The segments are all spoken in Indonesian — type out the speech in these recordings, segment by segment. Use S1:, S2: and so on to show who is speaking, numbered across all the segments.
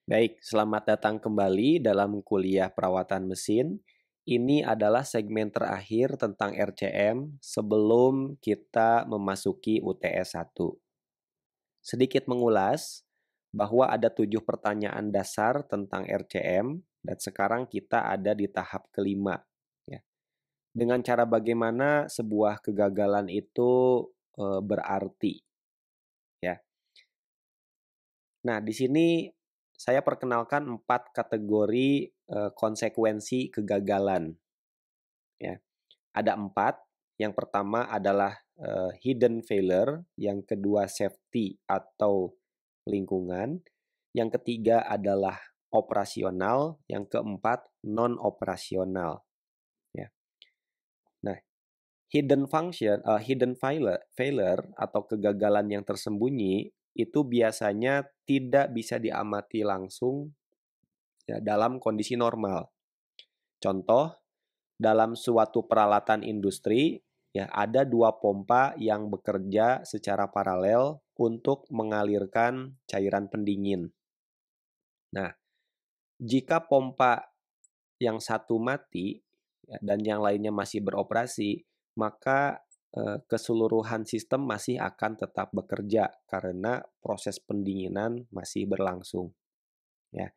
S1: Baik, selamat datang kembali dalam kuliah perawatan mesin. Ini adalah segmen terakhir tentang RCM sebelum kita memasuki UTS 1. Sedikit mengulas bahwa ada 7 pertanyaan dasar tentang RCM dan sekarang kita ada di tahap kelima. Ya. Dengan cara bagaimana sebuah kegagalan itu berarti. Ya. Nah, di sini saya perkenalkan 4 kategori konsekuensi kegagalan. Ya. Ada 4. Yang pertama adalah hidden failure, yang kedua safety atau lingkungan, yang ketiga adalah operasional, yang keempat non operasional. Ya. Nah, hidden failure atau kegagalan yang tersembunyi itu biasanya tidak bisa diamati langsung ya, dalam kondisi normal. Contoh, dalam suatu peralatan industri, ya ada 2 pompa yang bekerja secara paralel untuk mengalirkan cairan pendingin. Nah, jika pompa yang satu mati ya, dan yang lainnya masih beroperasi, maka keseluruhan sistem masih akan tetap bekerja karena proses pendinginan masih berlangsung. Ya.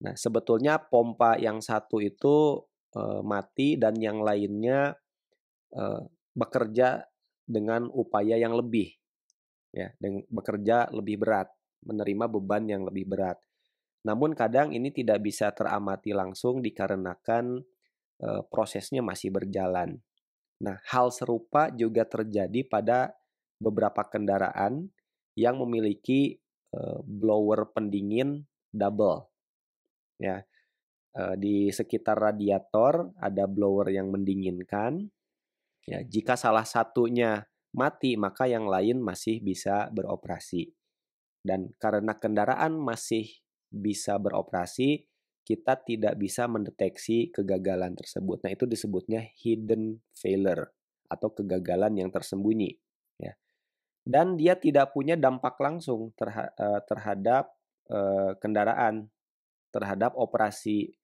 S1: Nah, sebetulnya pompa yang satu itu mati dan yang lainnya bekerja dengan upaya yang lebih, ya, bekerja lebih berat, menerima beban yang lebih berat. Namun kadang ini tidak bisa teramati langsung dikarenakan prosesnya masih berjalan. Nah, hal serupa juga terjadi pada beberapa kendaraan yang memiliki blower pendingin double, ya. Di sekitar radiator ada blower yang mendinginkan. Ya, jika salah satunya mati, maka yang lain masih bisa beroperasi. Dan karena kendaraan masih bisa beroperasi, kita tidak bisa mendeteksi kegagalan tersebut. Nah, itu disebutnya hidden failure atau kegagalan yang tersembunyi. Ya. Dan dia tidak punya dampak langsung terhadap kendaraan, terhadap operasi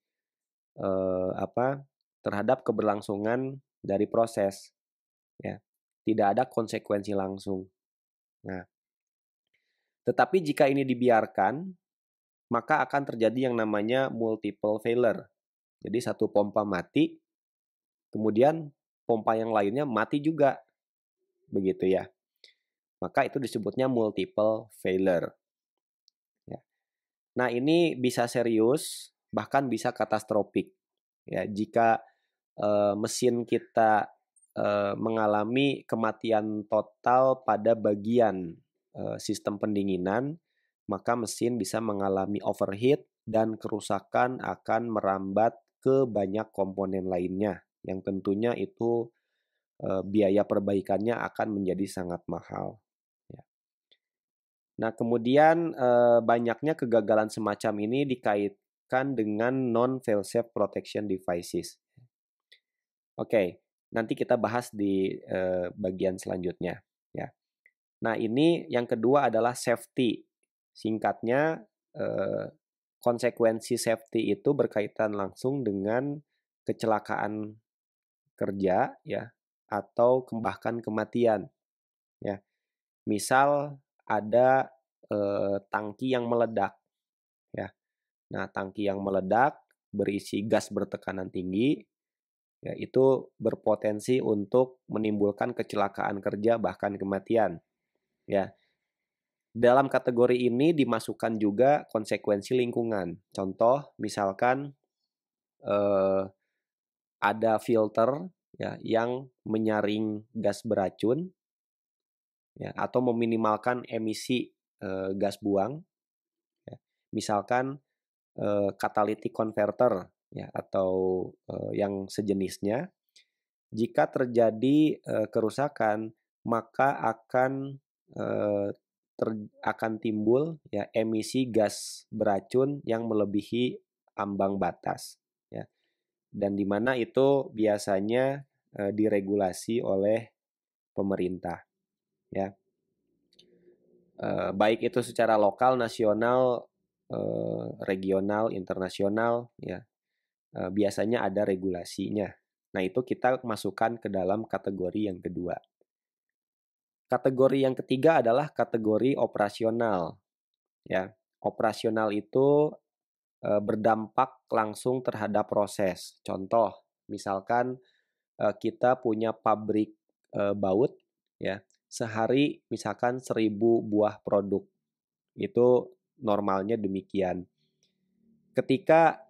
S1: terhadap keberlangsungan dari proses. Ya, tidak ada konsekuensi langsung. Nah, tetapi jika ini dibiarkan, maka akan terjadi yang namanya multiple failure. Jadi satu pompa mati, kemudian pompa yang lainnya mati juga. Begitu ya. Maka itu disebutnya multiple failure. Ya. Nah, ini bisa serius, bahkan bisa katastrofik. Ya, jika mesin kita mengalami kematian total pada bagian sistem pendinginan, maka mesin bisa mengalami overheat dan kerusakan akan merambat ke banyak komponen lainnya, yang tentunya itu biaya perbaikannya akan menjadi sangat mahal. Ya. Nah, kemudian banyaknya kegagalan semacam ini dikaitkan dengan non-fail-safe protection devices. Oke, nanti kita bahas di bagian selanjutnya. Ya. Nah, ini yang kedua adalah safety. Singkatnya, konsekuensi safety itu berkaitan langsung dengan kecelakaan kerja, ya, atau bahkan kematian. Ya. Misal ada tangki yang meledak. Ya. Nah, tangki yang meledak berisi gas bertekanan tinggi, ya, itu berpotensi untuk menimbulkan kecelakaan kerja bahkan kematian. Ya. Dalam kategori ini dimasukkan juga konsekuensi lingkungan. Contoh, misalkan eh, ada filter ya yang menyaring gas beracun ya atau meminimalkan emisi gas buang. Ya. Misalkan catalytic converter ya atau yang sejenisnya. Jika terjadi kerusakan, maka eh, akan timbul ya emisi gas beracun yang melebihi ambang batas ya. Dan di mana itu biasanya diregulasi oleh pemerintah ya. Baik itu secara lokal, nasional regional, internasional, ya, biasanya ada regulasinya. Nah, itu kita masukkan ke dalam kategori yang kedua. Kategori yang ketiga adalah kategori operasional. Ya, operasional itu berdampak langsung terhadap proses. Contoh, misalkan kita punya pabrik baut, ya, sehari misalkan 1.000 buah produk. Itu normalnya demikian. Ketika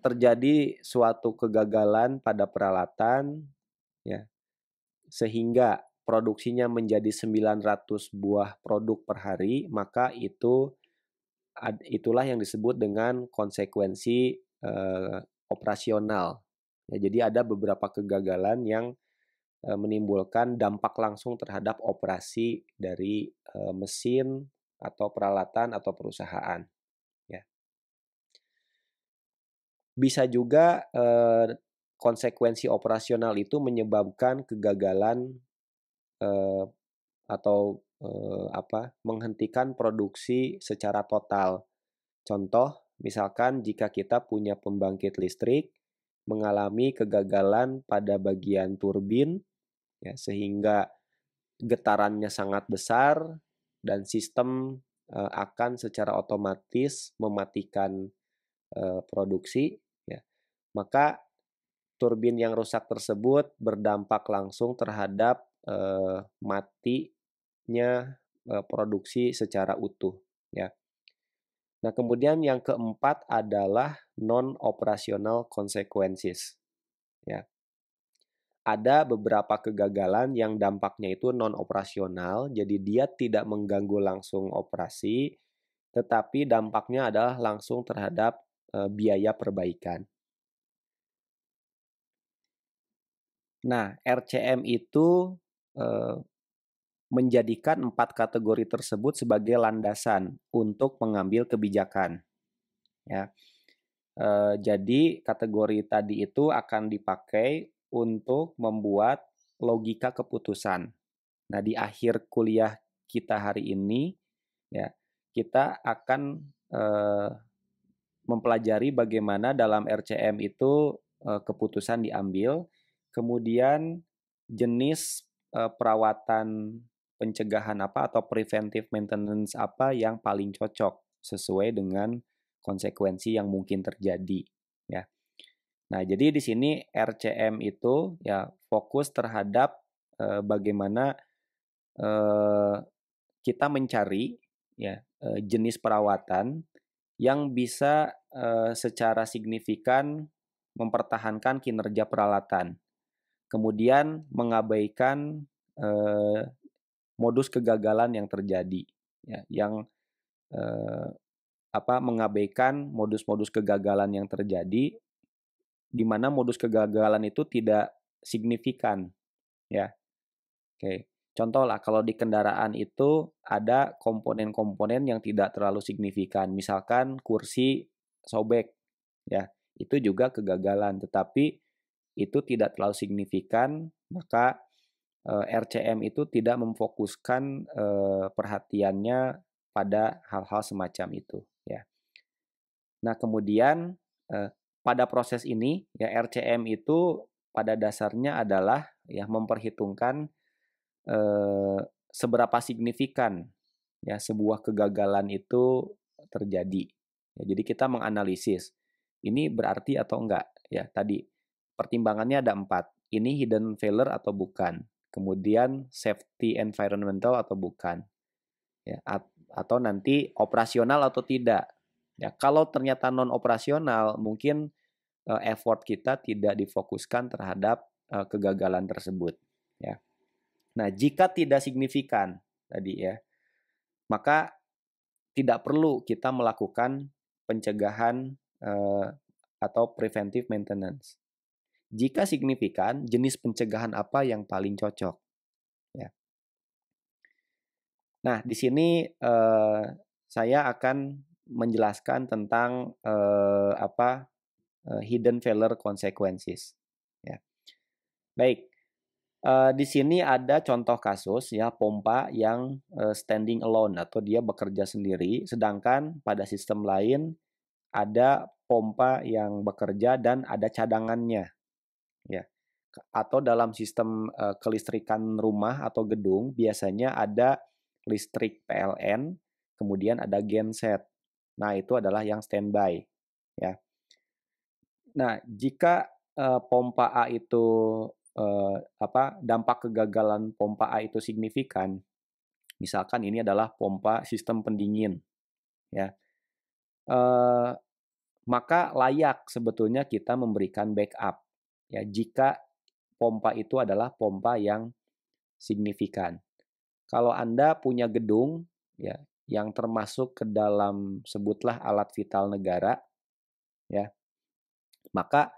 S1: terjadi suatu kegagalan pada peralatan, ya, sehingga produksinya menjadi 900 buah produk per hari, maka itulah yang disebut dengan konsekuensi operasional. Ya, jadi ada beberapa kegagalan yang menimbulkan dampak langsung terhadap operasi dari mesin atau peralatan atau perusahaan. Ya. Bisa juga konsekuensi operasional itu menyebabkan kegagalan atau menghentikan produksi secara total. Contoh, misalkan jika kita punya pembangkit listrik mengalami kegagalan pada bagian turbin, ya, sehingga getarannya sangat besar dan sistem akan secara otomatis mematikan produksi, ya, maka turbin yang rusak tersebut berdampak langsung terhadap matinya produksi secara utuh, ya. Nah, kemudian yang keempat adalah non-operational consequences. Ya. Ada beberapa kegagalan yang dampaknya itu non-operasional, jadi dia tidak mengganggu langsung operasi, tetapi dampaknya adalah langsung terhadap biaya perbaikan. Nah, RCM itu menjadikan 4 kategori tersebut sebagai landasan untuk mengambil kebijakan. Ya. Jadi kategori tadi itu akan dipakai untuk membuat logika keputusan. Nah, di akhir kuliah kita hari ini, ya, kita akan mempelajari bagaimana dalam RCM itu keputusan diambil, kemudian jenis perawatan pencegahan apa atau preventive maintenance apa yang paling cocok sesuai dengan konsekuensi yang mungkin terjadi, ya. Nah, jadi di sini RCM itu ya fokus terhadap bagaimana kita mencari, ya, jenis perawatan yang bisa secara signifikan mempertahankan kinerja peralatan. Kemudian mengabaikan modus kegagalan yang terjadi, ya, yang mengabaikan modus-modus kegagalan yang terjadi, di mana modus kegagalan itu tidak signifikan, ya. Oke, contoh lah kalau di kendaraan itu ada komponen-komponen yang tidak terlalu signifikan, misalkan kursi sobek, ya, itu juga kegagalan, tetapi itu tidak terlalu signifikan, maka RCM itu tidak memfokuskan perhatiannya pada hal-hal semacam itu, ya. Nah, kemudian pada proses ini, ya, RCM itu pada dasarnya adalah ya memperhitungkan seberapa signifikan ya sebuah kegagalan itu terjadi. Ya, jadi kita menganalisis ini berarti atau enggak. Ya, tadi pertimbangannya ada 4. Ini hidden failure atau bukan. Kemudian safety environmental atau bukan. Ya, atau nanti operasional atau tidak. Ya, kalau ternyata non operasional, mungkin effort kita tidak difokuskan terhadap kegagalan tersebut. Ya. Nah, jika tidak signifikan tadi, ya, maka tidak perlu kita melakukan pencegahan atau preventive maintenance. Jika signifikan, jenis pencegahan apa yang paling cocok? Ya. Nah, di sini saya akan menjelaskan tentang hidden failure consequences. Ya. Baik. Di sini ada contoh kasus ya pompa yang standing alone atau dia bekerja sendiri, sedangkan pada sistem lain ada pompa yang bekerja dan ada cadangannya, ya. Atau dalam sistem kelistrikan rumah atau gedung biasanya ada listrik PLN, kemudian ada genset. Nah, itu adalah yang standby, ya. Nah, jika pompa A itu dampak kegagalan pompa A itu signifikan, misalkan ini adalah pompa sistem pendingin, ya, eh, maka layak sebetulnya kita memberikan backup, ya, jika pompa itu adalah pompa yang signifikan. Kalau Anda punya gedung, ya, yang termasuk ke dalam sebutlah alat vital negara, ya, maka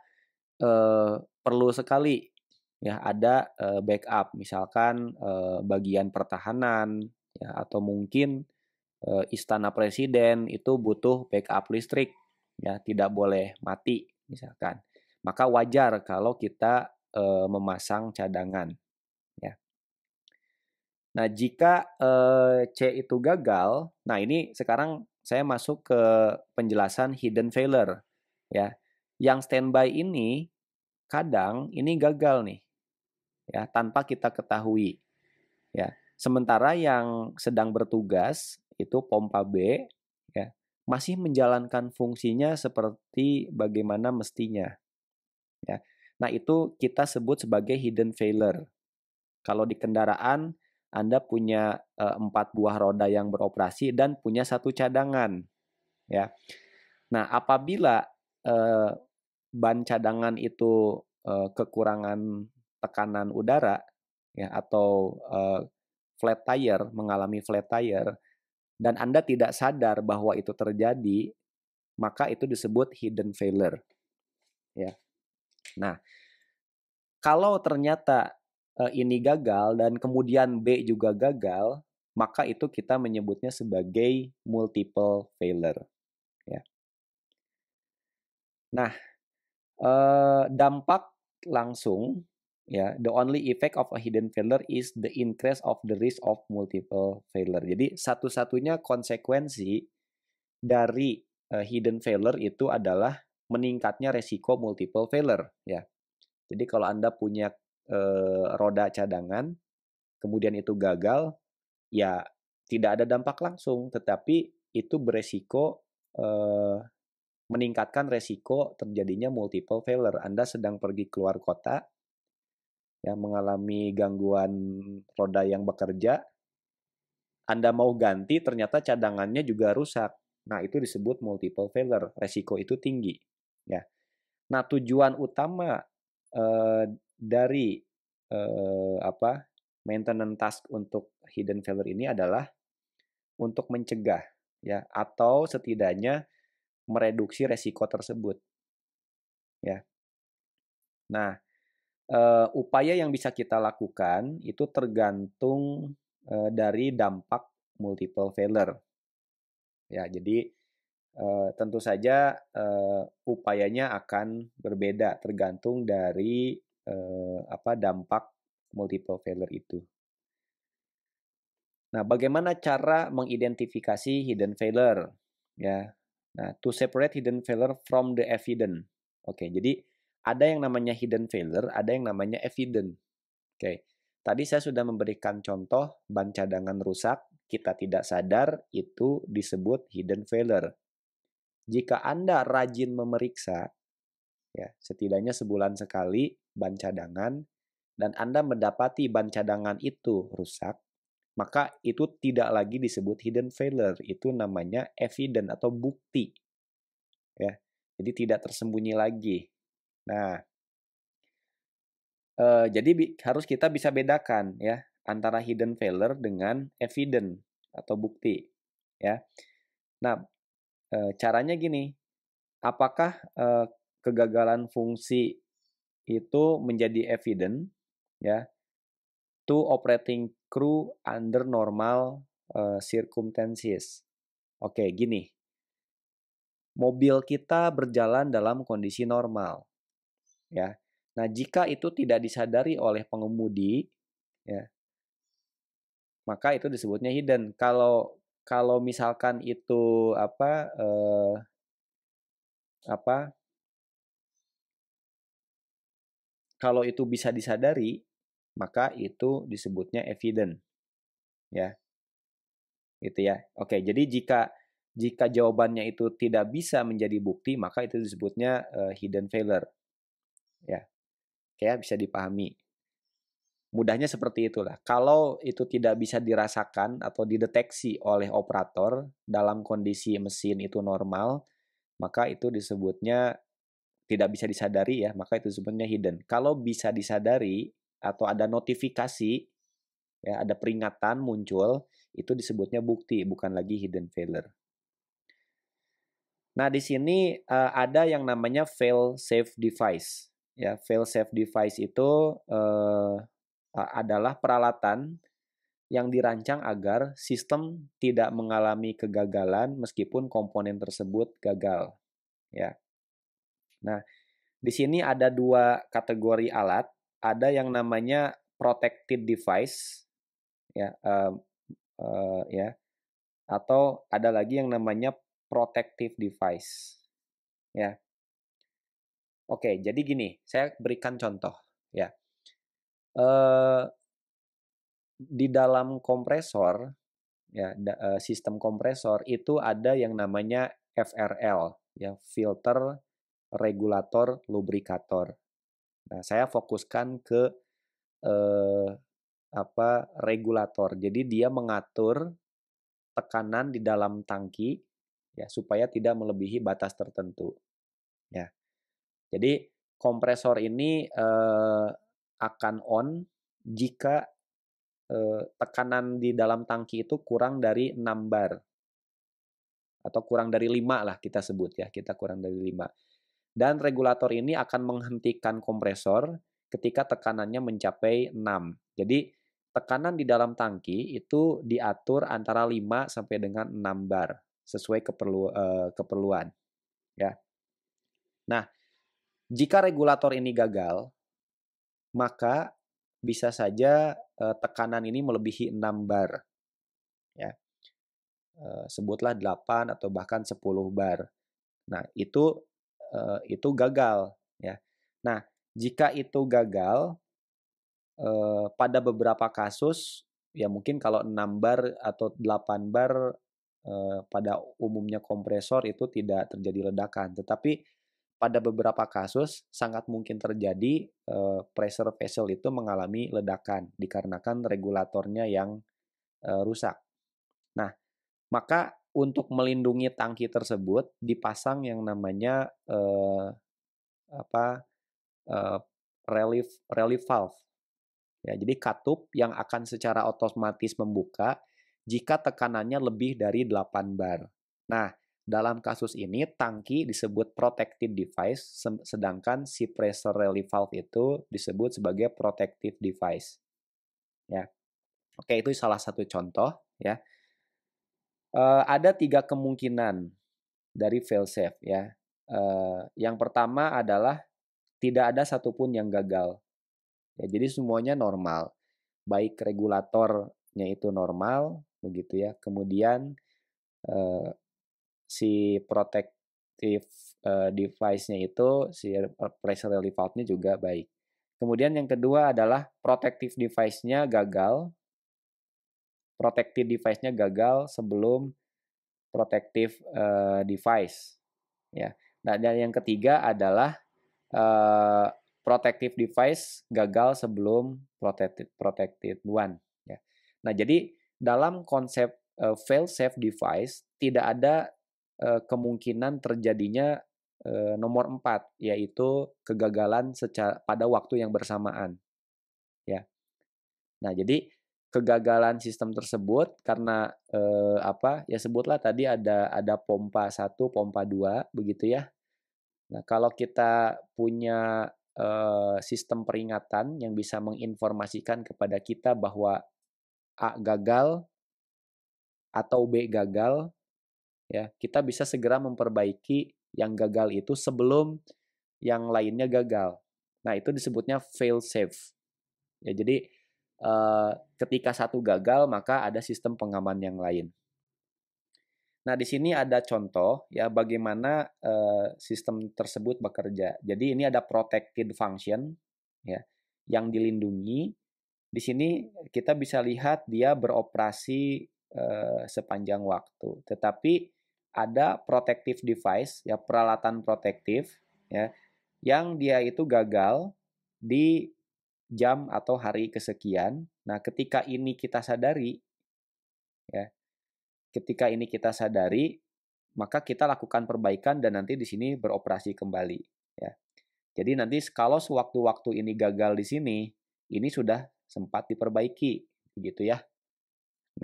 S1: perlu sekali ya ada backup, misalkan bagian pertahanan, ya, atau mungkin istana presiden itu butuh backup listrik, ya, tidak boleh mati misalkan. Maka wajar kalau kita memasang cadangan, ya. Nah, jika C itu gagal, nah ini sekarang saya masuk ke penjelasan hidden failure, ya. Yang standby ini kadang ini gagal nih, ya, tanpa kita ketahui, ya. Sementara yang sedang bertugas itu pompa B, ya, masih menjalankan fungsinya seperti bagaimana mestinya, ya. Nah, itu kita sebut sebagai hidden failure. Kalau di kendaraan Anda punya 4 buah roda yang beroperasi dan punya satu cadangan, ya. Nah, apabila eh, ban cadangan itu kekurangan tekanan udara, ya, atau flat tire, mengalami flat tire, dan Anda tidak sadar bahwa itu terjadi, maka itu disebut hidden failure, ya. Nah, kalau ternyata ini gagal dan kemudian B juga gagal, maka itu kita menyebutnya sebagai multiple failure, ya. Nah, dampak langsung, ya, the only effect of a hidden failure is the increase of the risk of multiple failure. Jadi satu-satunya konsekuensi dari hidden failure itu adalah meningkatnya resiko multiple failure, ya. Jadi kalau Anda punya roda cadangan, kemudian itu gagal, ya tidak ada dampak langsung, tetapi itu beresiko meningkatkan resiko terjadinya multiple failure. Anda sedang pergi keluar kota, ya, mengalami gangguan roda yang bekerja, Anda mau ganti, ternyata cadangannya juga rusak. Nah, itu disebut multiple failure. Resiko itu tinggi, ya. Nah, tujuan utama dari maintenance task untuk hidden failure ini adalah untuk mencegah, ya, atau setidaknya mereduksi resiko tersebut, ya. Nah, upaya yang bisa kita lakukan itu tergantung dari dampak multiple failure. Ya, jadi tentu saja upayanya akan berbeda tergantung dari dampak multiple failure itu. Nah, bagaimana cara mengidentifikasi hidden failure? Ya, nah, to separate hidden failure from the evident. Oke, jadi ada yang namanya hidden failure, ada yang namanya evident. Oke, tadi saya sudah memberikan contoh ban cadangan rusak, kita tidak sadar, itu disebut hidden failure. Jika Anda rajin memeriksa, ya, setidaknya sebulan sekali ban cadangan, dan Anda mendapati ban cadangan itu rusak, maka itu tidak lagi disebut hidden failure, itu namanya evident atau bukti, ya. Jadi tidak tersembunyi lagi. Nah, jadi harus kita bisa bedakan, ya, antara hidden failure dengan evident atau bukti, ya. Nah, caranya gini, apakah kegagalan fungsi itu menjadi evident, ya, to operating crew under normal circumstances. Oke, gini. Mobil kita berjalan dalam kondisi normal, ya. Nah, jika itu tidak disadari oleh pengemudi, ya, maka itu disebutnya hidden. Kalau kalau misalkan itu apa kalau itu bisa disadari, maka itu disebutnya evident, ya. Gitu ya. Oke, jadi jika jika jawabannya itu tidak bisa menjadi bukti, maka itu disebutnya hidden failure, ya. Kayak bisa dipahami. Mudahnya seperti itulah. Kalau itu tidak bisa dirasakan atau dideteksi oleh operator dalam kondisi mesin itu normal, maka itu disebutnya tidak bisa disadari ya, maka itu disebutnya hidden. Kalau bisa disadari atau ada notifikasi, ya ada peringatan muncul, itu disebutnya bukti, bukan lagi hidden failure. Nah, di sini ada yang namanya fail safe device. Ya, fail safe device itu adalah peralatan yang dirancang agar sistem tidak mengalami kegagalan meskipun komponen tersebut gagal. Ya. Nah, di sini ada dua kategori alat. Ada yang namanya protected device, ya, ya, atau ada lagi yang namanya protective device. Ya. Oke, jadi gini, saya berikan contoh ya. Eh, di dalam kompresor ya, sistem kompresor itu ada yang namanya FRL ya, filter regulator lubrikator. Nah, saya fokuskan ke eh, regulator. Jadi dia mengatur tekanan di dalam tangki ya supaya tidak melebihi batas tertentu ya. Jadi kompresor ini akan on jika tekanan di dalam tangki itu kurang dari 6 bar atau kurang dari 5 lah kita sebut ya, kita kurang dari 5. Dan regulator ini akan menghentikan kompresor ketika tekanannya mencapai 6. Jadi tekanan di dalam tangki itu diatur antara 5 sampai dengan 6 bar sesuai keperluan ya. Nah, jika regulator ini gagal, maka bisa saja tekanan ini melebihi 6 bar ya. Sebutlah 8 atau bahkan 10 bar. Nah, itu gagal ya. Nah, jika itu gagal pada beberapa kasus ya mungkin kalau 6 bar atau 8 bar pada umumnya kompresor itu tidak terjadi ledakan, tetapi pada beberapa kasus sangat mungkin terjadi pressure vessel itu mengalami ledakan dikarenakan regulatornya yang rusak. Nah, maka untuk melindungi tangki tersebut dipasang yang namanya apa relief valve. Ya, jadi katup yang akan secara otomatis membuka jika tekanannya lebih dari 8 bar. Nah, dalam kasus ini tangki disebut protected device, sedangkan si pressure relief valve itu disebut sebagai protective device. Ya, oke itu salah satu contoh. Ya, ada 3 kemungkinan dari failsafe. Ya, yang pertama adalah tidak ada satupun yang gagal. Ya, jadi semuanya normal. Baik regulatornya itu normal, begitu ya. Kemudian eh, si protective device-nya itu, si pressure relief valve-nya juga baik. Kemudian yang kedua adalah protective device-nya gagal. Protective device-nya gagal sebelum protective device. Ya. Nah, dan yang ketiga adalah uh, protective device gagal sebelum protected one. Ya. Nah, jadi dalam konsep fail safe device tidak ada kemungkinan terjadinya nomor 4 yaitu kegagalan pada waktu yang bersamaan. Ya. Nah, jadi kegagalan sistem tersebut karena ya sebutlah tadi ada pompa 1, pompa 2 begitu ya. Nah, kalau kita punya sistem peringatan yang bisa menginformasikan kepada kita bahwa A gagal atau B gagal, ya, kita bisa segera memperbaiki yang gagal itu sebelum yang lainnya gagal. Nah, itu disebutnya fail safe. Ya, jadi ketika satu gagal, maka ada sistem pengaman yang lain. Nah, di sini ada contoh ya bagaimana sistem tersebut bekerja. Jadi ini ada protected function ya yang dilindungi. Di sini kita bisa lihat dia beroperasi sepanjang waktu. Tetapi ada protective device ya peralatan protektif ya yang dia itu gagal di jam atau hari kesekian. Nah, ketika ini kita sadari ya ketika ini kita sadari, maka kita lakukan perbaikan dan nanti di sini beroperasi kembali. Ya. Jadi nanti kalau sewaktu-waktu ini gagal di sini, ini sudah sempat diperbaiki, begitu ya.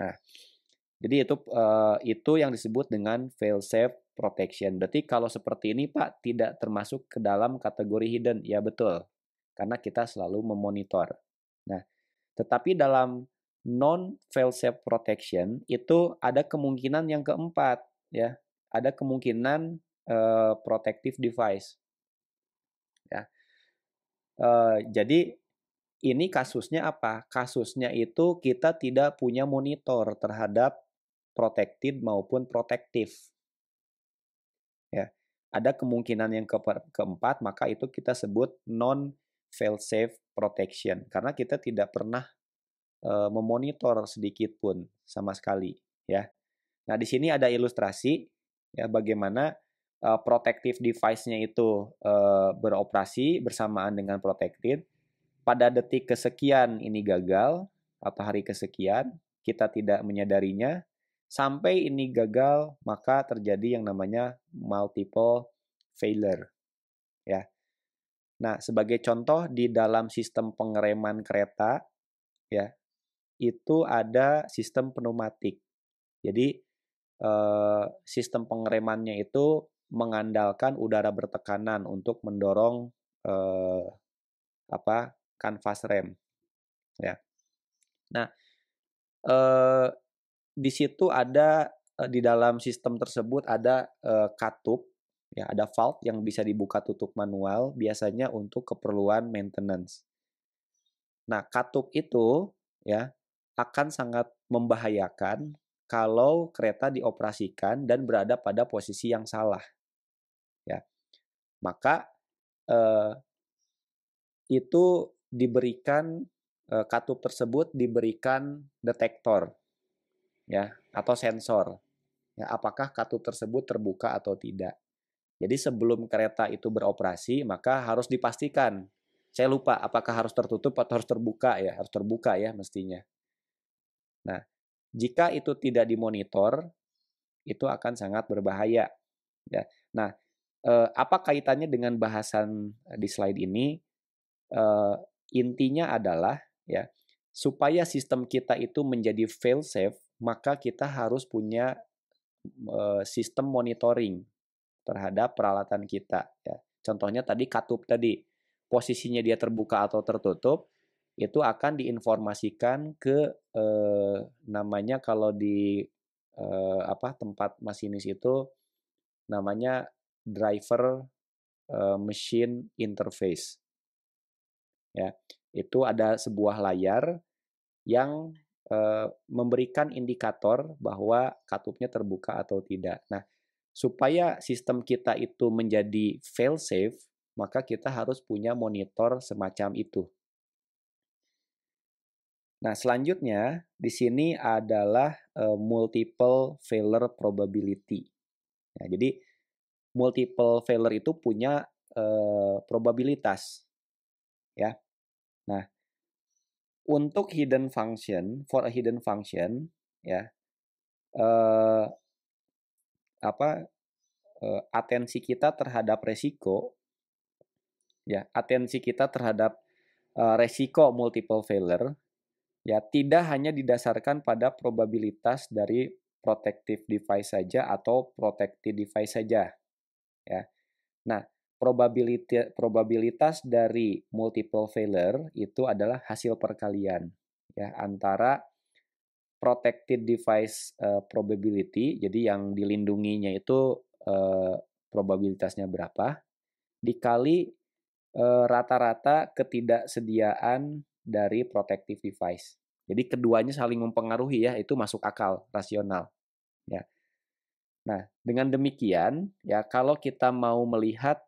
S1: Nah, jadi itu yang disebut dengan fail safe protection. Berarti kalau seperti ini Pak tidak termasuk ke dalam kategori hidden, ya betul, karena kita selalu memonitor. Nah, tetapi dalam non fail safe protection itu ada kemungkinan yang keempat ya. Ada kemungkinan protective device ya. Jadi ini kasusnya apa? Kasusnya itu kita tidak punya monitor terhadap protected maupun protektif ya. Ada kemungkinan yang keempat, maka itu kita sebut non fail safe protection karena kita tidak pernah memonitor sedikit pun sama sekali ya. Nah, di sini ada ilustrasi ya bagaimana protective device-nya itu beroperasi bersamaan dengan protected. Pada detik kesekian ini gagal atau hari kesekian, kita tidak menyadarinya. Sampai ini gagal, maka terjadi yang namanya multiple failure ya. Nah, sebagai contoh di dalam sistem pengereman kereta ya, itu ada sistem pneumatik. Jadi sistem pengeremannya itu mengandalkan udara bertekanan untuk mendorong kanvas rem ya. Nah, di situ ada di dalam sistem tersebut ada katup ya, ada valve yang bisa dibuka tutup manual biasanya untuk keperluan maintenance. Nah, katup itu ya akan sangat membahayakan kalau kereta dioperasikan dan berada pada posisi yang salah. Ya, maka eh, itu diberikan katup tersebut diberikan detektor ya atau sensor. Ya, apakah katup tersebut terbuka atau tidak. Jadi sebelum kereta itu beroperasi, maka harus dipastikan. Saya lupa apakah harus tertutup atau harus terbuka ya, harus terbuka ya mestinya. Nah, jika itu tidak dimonitor, itu akan sangat berbahaya. Ya. Nah, apa kaitannya dengan bahasan di slide ini? Intinya adalah ya supaya sistem kita itu menjadi fail safe, maka kita harus punya sistem monitoring terhadap peralatan kita. Ya. Contohnya tadi katup tadi, posisinya dia terbuka atau tertutup, itu akan diinformasikan ke namanya kalau di tempat masinis itu namanya driver machine interface. Ya, itu ada sebuah layar yang memberikan indikator bahwa katupnya terbuka atau tidak. Nah, supaya sistem kita itu menjadi fail safe, maka kita harus punya monitor semacam itu. Nah, selanjutnya di sini adalah multiple failure probability. Nah, jadi multiple failure itu punya probabilitas ya. Nah, untuk hidden function, for a hidden function ya, eh, atensi kita terhadap resiko ya, atensi kita terhadap resiko multiple failure ya tidak hanya didasarkan pada probabilitas dari protective device saja atau protected device saja ya. Nah, probabilitas dari multiple failure itu adalah hasil perkalian ya antara protected device probability, jadi yang dilindunginya itu probabilitasnya berapa, dikali rata-rata ketidaksediaan dari protective device. Jadi keduanya saling mempengaruhi ya, itu masuk akal, rasional. Ya. Nah, dengan demikian ya kalau kita mau melihat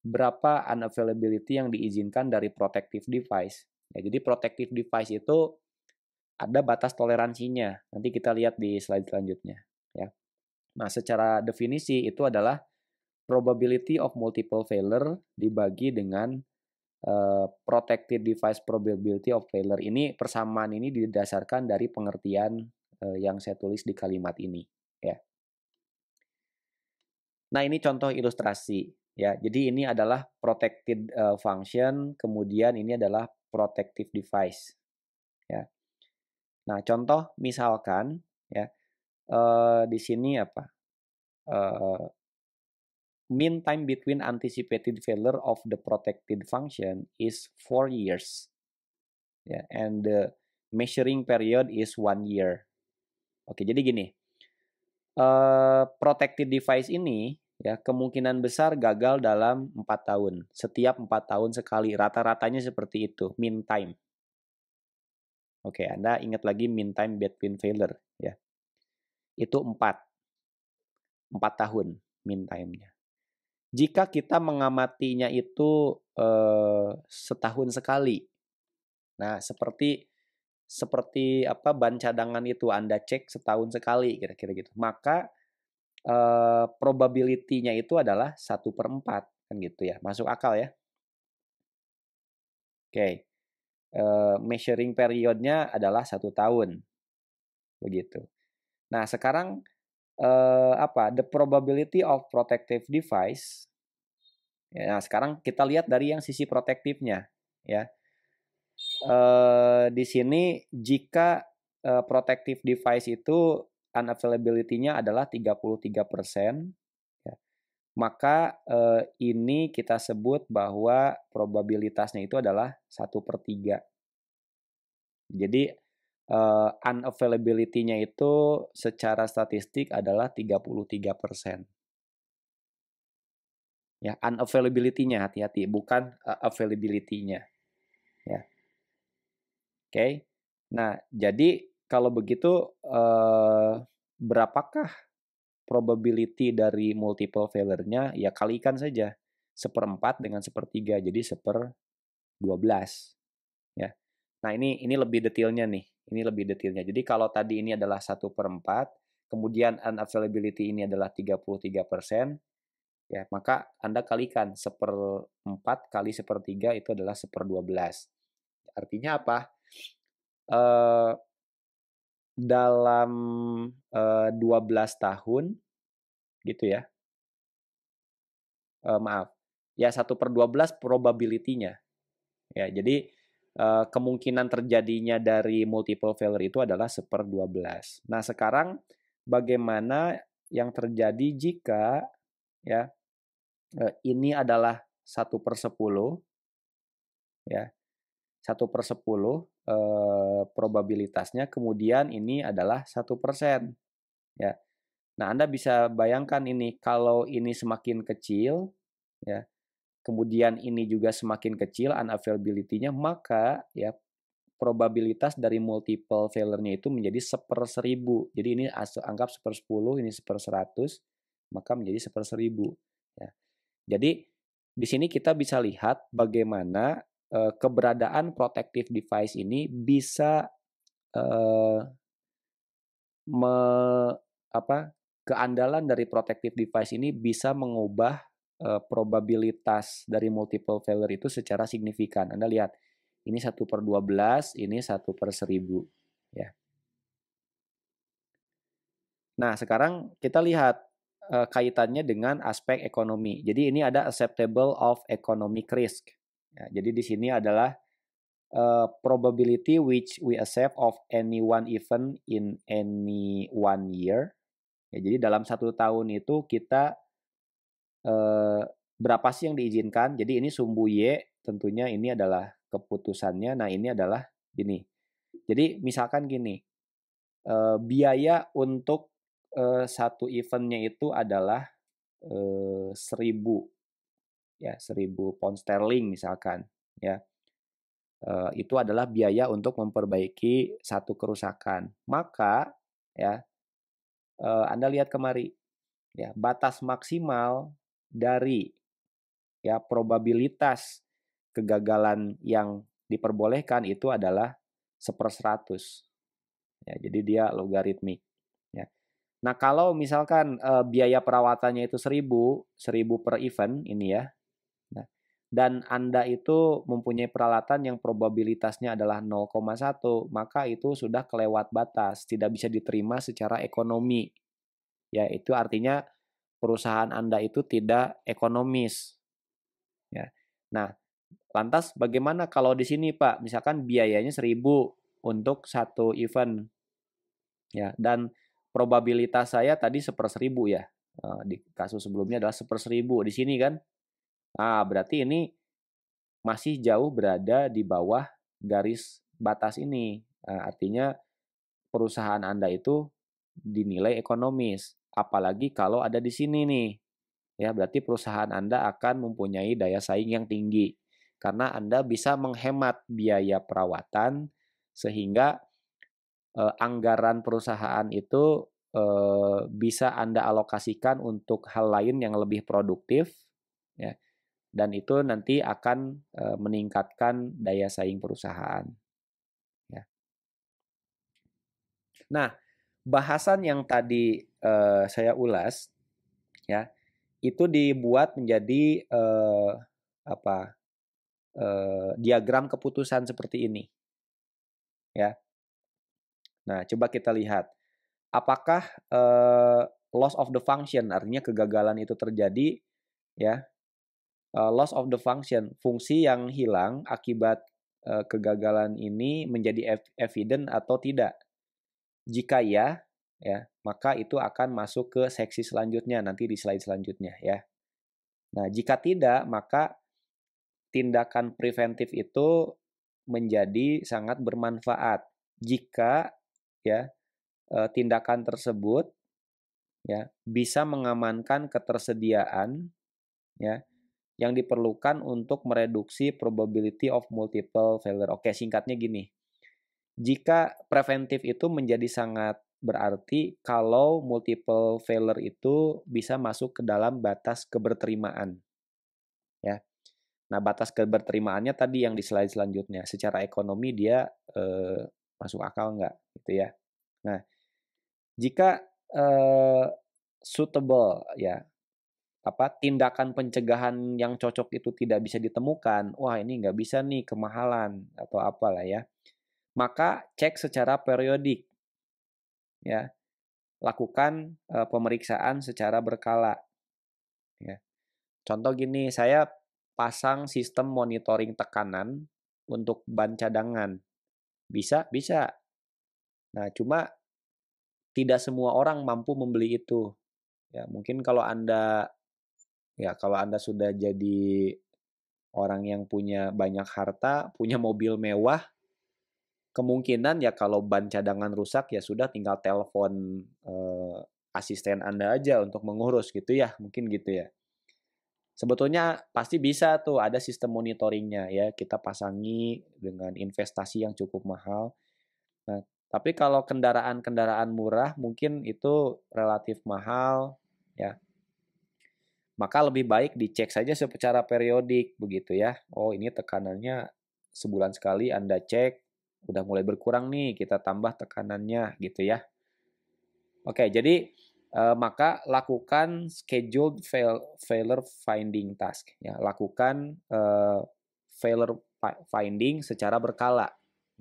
S1: berapa unavailability yang diizinkan dari protective device. Ya, jadi protective device itu ada batas toleransinya. Nanti kita lihat di slide selanjutnya. Ya. Nah, secara definisi itu adalah probability of multiple failure dibagi dengan protected device probability of failure. Ini persamaan ini didasarkan dari pengertian yang saya tulis di kalimat ini. Ya. Nah, ini contoh ilustrasi. Ya, jadi ini adalah protected function, kemudian ini adalah protective device. Ya. Nah, contoh misalkan ya di sini apa? Mean time between anticipated failure of the protected function is 4 years. Ya, and the measuring period is 1 year. Oke, jadi gini. Protected device ini ya kemungkinan besar gagal dalam 4 tahun. Setiap 4 tahun sekali. Rata-ratanya seperti itu, mean time. Oke, Anda ingat lagi mean time between failure ya. Itu 4 tahun mean time-nya. Jika kita mengamatinya itu setahun sekali. Nah, seperti apa ban cadangan itu Anda cek setahun sekali kira-kira gitu. Maka probability-nya itu adalah 1/4 kan gitu ya. Masuk akal ya. Oke. Measuring period-nya adalah 1 tahun. Begitu. Nah, sekarang apa? The probability of protective device. Ya, nah, sekarang kita lihat dari yang sisi protektifnya ya. Di sini jika protective device itu unavailability-nya adalah 33%, ya, maka ini kita sebut bahwa probabilitasnya itu adalah 1/3. Jadi unavailability-nya itu secara statistik adalah 33%. Ya, unavailability-nya hati-hati, bukan availability-nya. Ya. Oke. Nah, jadi kalau begitu berapakah probability dari multiple failure-nya? Ya kalikan saja 1/4 dengan 1/3, jadi 1/12. Ya. Nah, ini lebih detailnya nih. Ini lebih detailnya. Jadi kalau tadi ini adalah 1/4, kemudian unavailability ini adalah 33%, ya maka Anda kalikan 1/4 kali 1/3 itu adalah 1/12. Artinya apa? Eh, dalam 12 tahun gitu ya. Maaf. Ya 1/12 probability-nya. Ya, jadi kemungkinan terjadinya dari multiple failure itu adalah 1/12. Nah, sekarang bagaimana yang terjadi jika ya ini adalah 1/10 ya. 1/10 probabilitasnya, kemudian ini adalah 1%. Ya. Nah, Anda bisa bayangkan ini, kalau ini semakin kecil, ya, kemudian ini juga semakin kecil unavailability-nya, maka ya probabilitas dari multiple failure-nya itu menjadi 1/1000. Jadi ini anggap 1/10, ini 1/100, maka menjadi 1/1000. Ya. Jadi di sini kita bisa lihat bagaimana keberadaan protective device ini bisa eh, me, apa keandalan dari protective device ini bisa mengubah probabilitas dari multiple failure itu secara signifikan. Anda lihat, ini 1/12, ini 1/1000. Ya. Nah, sekarang kita lihat kaitannya dengan aspek ekonomi. Jadi ini ada acceptable of economic risk. Ya, jadi di sini adalah probability which we accept of any one event in any one year. Ya, jadi dalam 1 tahun itu kita berapa sih yang diizinkan? Jadi ini sumbu Y, tentunya ini adalah keputusannya. Nah, ini adalah gini. Jadi misalkan gini, biaya untuk satu eventnya itu adalah 1.000. ya 1.000 pound sterling misalkan, ya. Itu adalah biaya untuk memperbaiki satu kerusakan. Maka ya, Anda lihat kemari, ya, batas maksimal dari ya probabilitas kegagalan yang diperbolehkan itu adalah 1/100. Ya, jadi dia logaritmik. Ya. Nah, kalau misalkan biaya perawatannya itu 1.000 per event ini ya. Nah, dan Anda itu mempunyai peralatan yang probabilitasnya adalah 0,1, maka itu sudah kelewat batas, tidak bisa diterima secara ekonomi. Ya, itu artinya perusahaan Anda itu tidak ekonomis. Ya. Nah, lantas bagaimana kalau di sini Pak, misalkan biayanya 1.000 untuk satu event, ya, dan probabilitas saya tadi 1/1000 ya, di kasus sebelumnya adalah 1/1000 di sini kan. Ah, berarti ini masih jauh berada di bawah garis batas ini. Artinya perusahaan Anda itu dinilai ekonomis, apalagi kalau ada di sini nih. Ya, berarti perusahaan Anda akan mempunyai daya saing yang tinggi karena Anda bisa menghemat biaya perawatan sehingga anggaran perusahaan itu bisa Anda alokasikan untuk hal lain yang lebih produktif, ya, dan itu nanti akan meningkatkan daya saing perusahaan. Ya. Nah, bahasan yang tadi saya ulas, ya, itu dibuat menjadi apa diagram keputusan seperti ini, ya. Nah, coba kita lihat. Apakah loss of the function, artinya kegagalan itu terjadi, ya, loss of the function, fungsi yang hilang akibat kegagalan ini menjadi evident atau tidak. Jika ya, maka itu akan masuk ke seksi selanjutnya nanti di slide selanjutnya ya. Nah, jika tidak, maka tindakan preventif itu menjadi sangat bermanfaat jika ya tindakan tersebut ya bisa mengamankan ketersediaan ya yang diperlukan untuk mereduksi probability of multiple failure. Oke, singkatnya gini. Jika preventif itu menjadi sangat berarti kalau multiple failure itu bisa masuk ke dalam batas keberterimaan. Ya. Nah, batas keberterimaannya tadi yang di slide selanjutnya. Secara ekonomi dia masuk akal nggak gitu ya. Nah, jika suitable ya tindakan pencegahan yang cocok itu tidak bisa ditemukan, wah ini nggak bisa nih kemahalan atau apalah ya. Maka cek secara periodik ya. Lakukan pemeriksaan secara berkala ya. Contoh gini, saya pasang sistem monitoring tekanan untuk ban cadangan. Bisa? Bisa. Nah, cuma tidak semua orang mampu membeli itu. Ya, mungkin kalau Anda sudah jadi orang yang punya banyak harta, punya mobil mewah, kemungkinan ya kalau ban cadangan rusak ya sudah tinggal telepon asisten Anda aja untuk mengurus gitu ya, mungkin gitu ya. Sebetulnya pasti bisa tuh ada sistem monitoringnya ya, kita pasangi dengan investasi yang cukup mahal. Nah, tapi kalau kendaraan-kendaraan murah mungkin itu relatif mahal ya. Maka lebih baik dicek saja secara periodik begitu ya. Oh, ini tekanannya sebulan sekali Anda cek, udah mulai berkurang nih, kita tambah tekanannya gitu ya. Oke, jadi maka lakukan scheduled failure finding task ya. Lakukan failure finding secara berkala.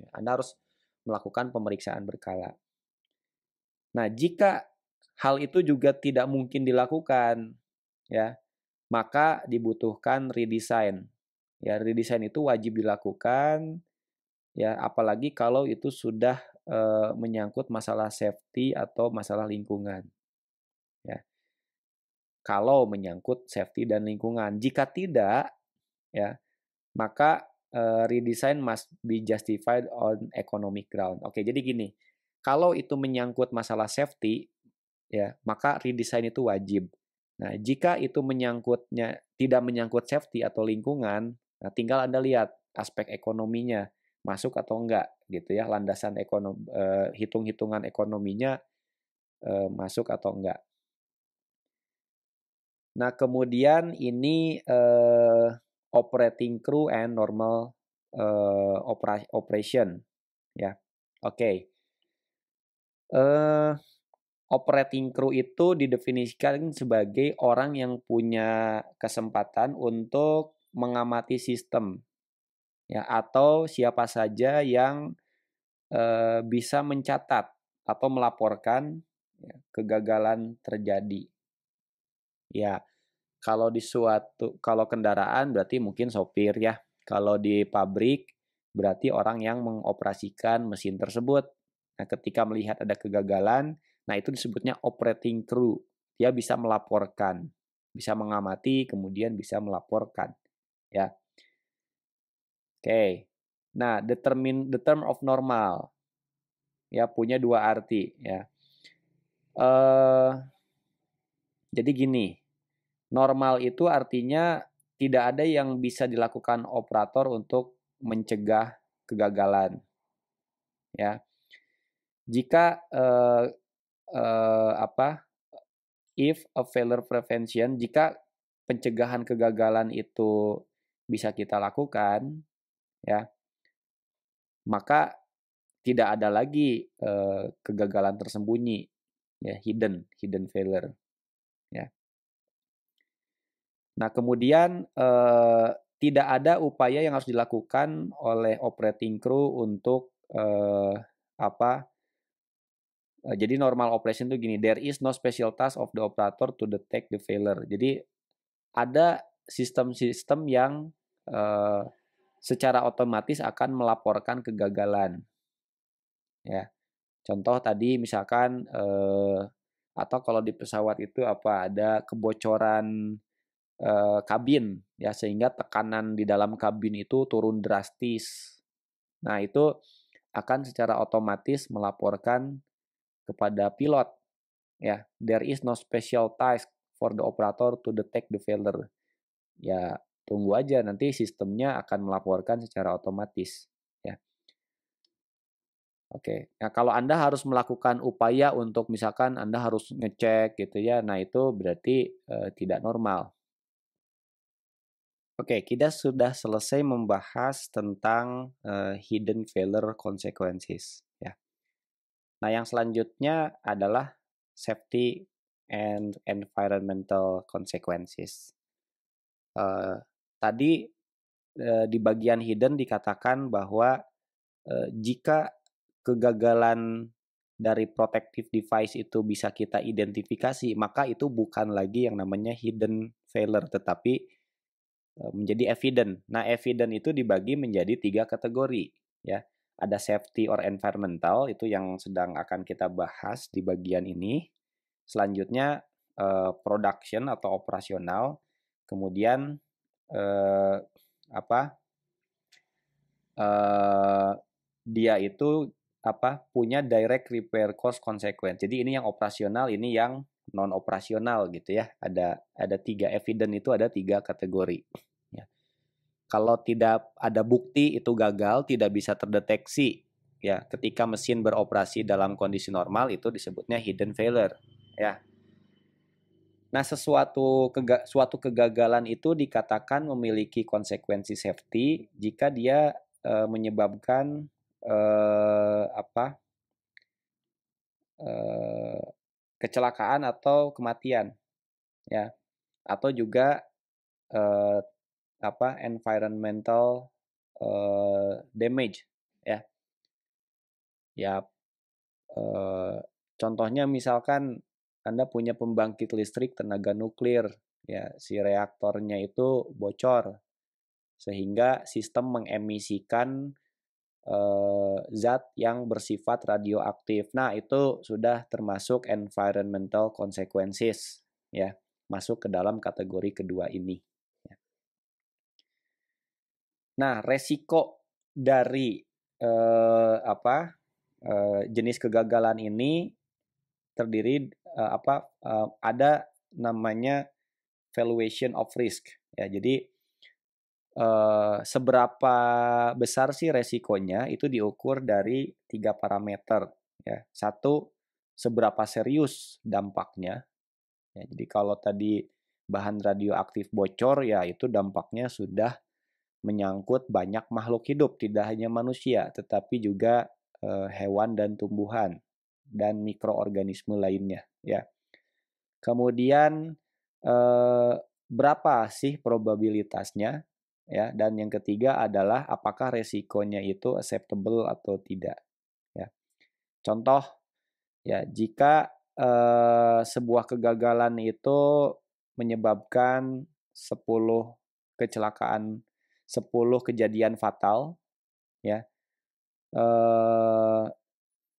S1: Ya, Anda harus melakukan pemeriksaan berkala. Nah, jika hal itu juga tidak mungkin dilakukan ya, maka dibutuhkan redesign. Ya, redesign itu wajib dilakukan ya, apalagi kalau itu sudah menyangkut masalah safety atau masalah lingkungan. Ya. Kalau menyangkut safety dan lingkungan. Jika tidak, ya, maka redesign must be justified on economic ground. Oke, jadi gini, kalau itu menyangkut masalah safety, ya, maka redesign itu wajib. Nah, jika itu tidak menyangkut safety atau lingkungan, nah tinggal Anda lihat aspek ekonominya masuk atau enggak gitu ya, landasan hitung-hitungan ekonominya masuk atau enggak. Nah, kemudian ini operating crew and normal operation ya. Oke. Operating crew itu didefinisikan sebagai orang yang punya kesempatan untuk mengamati sistem ya, atau siapa saja yang bisa mencatat atau melaporkan ya, kegagalan terjadi. Ya, kalau kendaraan berarti mungkin sopir ya. Kalau di pabrik berarti orang yang mengoperasikan mesin tersebut. Nah, ketika melihat ada kegagalan, nah itu disebutnya operating crew. Dia bisa melaporkan, bisa mengamati, kemudian bisa melaporkan. Ya, oke. Nah, the term of normal ya punya dua arti ya. Eh, jadi gini, normal itu artinya tidak ada yang bisa dilakukan operator untuk mencegah kegagalan. Ya, jika apa? If a failure prevention, jika pencegahan kegagalan itu bisa kita lakukan, ya, maka tidak ada lagi kegagalan tersembunyi, ya, hidden failure, ya. Nah, kemudian tidak ada upaya yang harus dilakukan oleh operating crew untuk apa? Jadi normal operation itu gini, there is no special task of the operator to detect the failure. Jadi ada sistem-sistem yang eh, secara otomatis akan melaporkan kegagalan. Ya, contoh tadi misalkan atau kalau di pesawat itu apa ada kebocoran kabin ya sehingga tekanan di dalam kabin itu turun drastis. Nah, itu akan secara otomatis melaporkan kepada pilot ya. There is no special task for the operator to detect the failure. Ya, tunggu aja nanti sistemnya akan melaporkan secara otomatis ya. Oke. Nah, kalau Anda harus melakukan upaya untuk misalkan Anda harus ngecek gitu ya. Nah, itu berarti tidak normal. Oke, kita sudah selesai membahas tentang hidden failure consequences ya. Nah, yang selanjutnya adalah safety and environmental consequences. Tadi di bagian hidden dikatakan bahwa jika kegagalan dari protective device itu bisa kita identifikasi, maka itu bukan lagi yang namanya hidden failure, tetapi menjadi evident. Nah, evident itu dibagi menjadi 3 kategori, ya. Ada safety or environmental, itu yang sedang akan kita bahas di bagian ini. Selanjutnya production atau operasional, kemudian eh, apa? Eh, dia itu punya direct repair cost consequence. Jadi ini yang operasional, ini yang non operasional gitu ya. Ada 3 evident itu ada 3 kategori. Ya. Kalau tidak ada bukti itu gagal, tidak bisa terdeteksi ya ketika mesin beroperasi dalam kondisi normal itu disebutnya hidden failure ya. Nah, suatu kegagalan itu dikatakan memiliki konsekuensi safety jika dia menyebabkan apa eh, kecelakaan atau kematian ya, atau juga eh, environmental damage ya. Ya, eh, contohnya misalkan Anda punya pembangkit listrik tenaga nuklir ya, si reaktornya itu bocor sehingga sistem mengemisikan zat yang bersifat radioaktif. Nah, itu sudah termasuk environmental consequences ya, masuk ke dalam kategori kedua ini. Nah, resiko dari jenis kegagalan ini terdiri ada namanya valuation of risk. Ya, jadi seberapa besar sih resikonya itu diukur dari 3 parameter. Ya. Satu, seberapa serius dampaknya. Ya, jadi kalau tadi bahan radioaktif bocor, ya itu dampaknya sudah menyangkut banyak makhluk hidup, tidak hanya manusia, tetapi juga hewan dan tumbuhan dan mikroorganisme lainnya. Ya. Kemudian berapa sih probabilitasnya? Ya, dan yang ketiga adalah apakah resikonya itu acceptable atau tidak. Ya. Contoh, ya jika sebuah kegagalan itu menyebabkan 10 kecelakaan, 10 kejadian fatal, ya,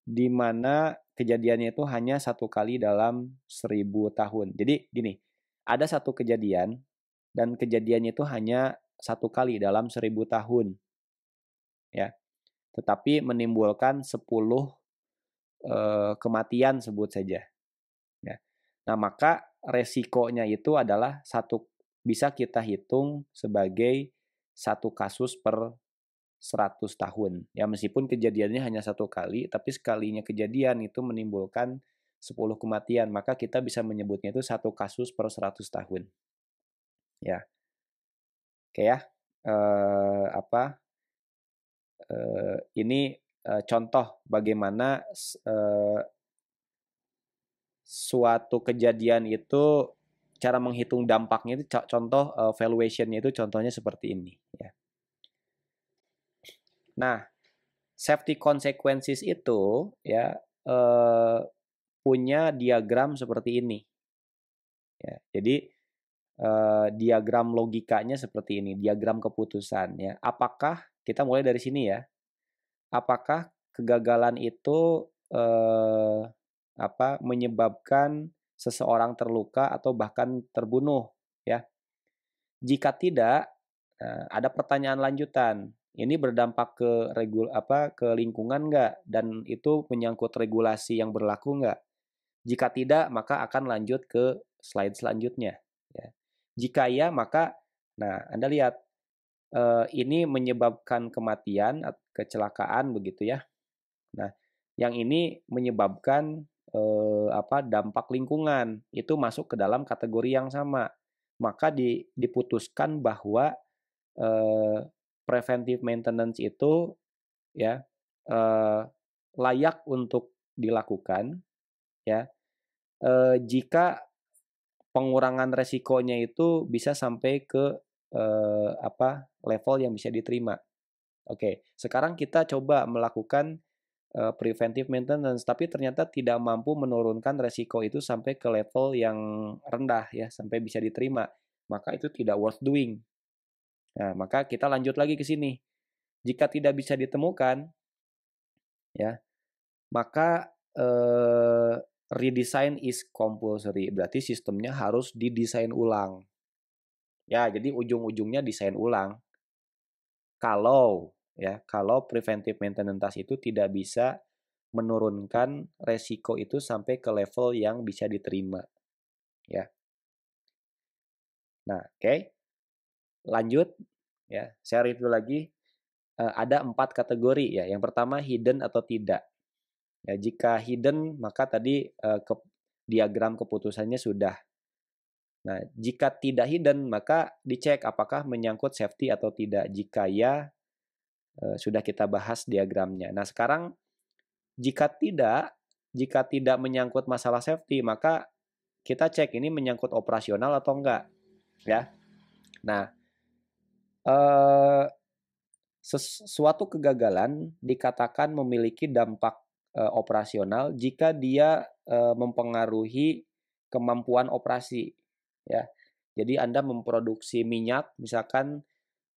S1: di mana kejadiannya itu hanya 1 kali dalam 1000 tahun. Jadi gini, ada satu kejadian dan kejadiannya itu hanya 1 kali dalam 1000 tahun, ya. Tetapi menimbulkan 10 kematian sebut saja, ya. Nah, maka resikonya itu adalah bisa kita hitung sebagai 1 kasus per 100 tahun. Ya, meskipun kejadiannya hanya 1 kali, tapi sekalinya kejadian itu menimbulkan 10 kematian, maka kita bisa menyebutnya itu 1 kasus per 100 tahun. Ya. Oke ya. Ini contoh bagaimana suatu kejadian itu cara menghitung dampaknya itu contoh valuation-nya itu contohnya seperti ini, ya. Nah, safety consequences itu ya punya diagram seperti ini. Ya, jadi diagram logikanya seperti ini, diagram keputusan ya. Apakah kita mulai dari sini ya? Apakah kegagalan itu menyebabkan seseorang terluka atau bahkan terbunuh ya? Jika tidak, ada pertanyaan lanjutan. Ini berdampak ke lingkungan nggak? Dan itu menyangkut regulasi yang berlaku nggak? Jika tidak, maka akan lanjut ke slide selanjutnya. Ya. Jika iya, maka, nah Anda lihat, ini menyebabkan kematian, kecelakaan begitu ya. Nah, yang ini menyebabkan dampak lingkungan itu masuk ke dalam kategori yang sama. Maka diputuskan bahwa preventive maintenance itu ya layak untuk dilakukan ya jika pengurangan resikonya itu bisa sampai ke level yang bisa diterima. Oke, sekarang kita coba melakukan preventive maintenance, tapi ternyata tidak mampu menurunkan resiko itu sampai ke level yang rendah ya, sampai bisa diterima. Maka itu tidak worth doing. Nah, maka kita lanjut lagi ke sini. Jika tidak bisa ditemukan, ya, maka redesign is compulsory. Berarti sistemnya harus didesain ulang. Ya, jadi ujung-ujungnya desain ulang. Kalau preventive maintenance itu tidak bisa menurunkan resiko itu sampai ke level yang bisa diterima. Ya. Nah, oke. Lanjut ya. Saya review lagi. Ada 4 kategori ya. Yang pertama hidden atau tidak. Ya, jika hidden maka tadi diagram keputusannya sudah. Nah, jika tidak hidden maka dicek apakah menyangkut safety atau tidak. Jika ya, sudah kita bahas diagramnya. Nah, sekarang jika tidak menyangkut masalah safety, maka kita cek ini menyangkut operasional atau enggak, ya. Nah, suatu kegagalan dikatakan memiliki dampak operasional jika dia mempengaruhi kemampuan operasi, ya. Jadi Anda memproduksi minyak, misalkan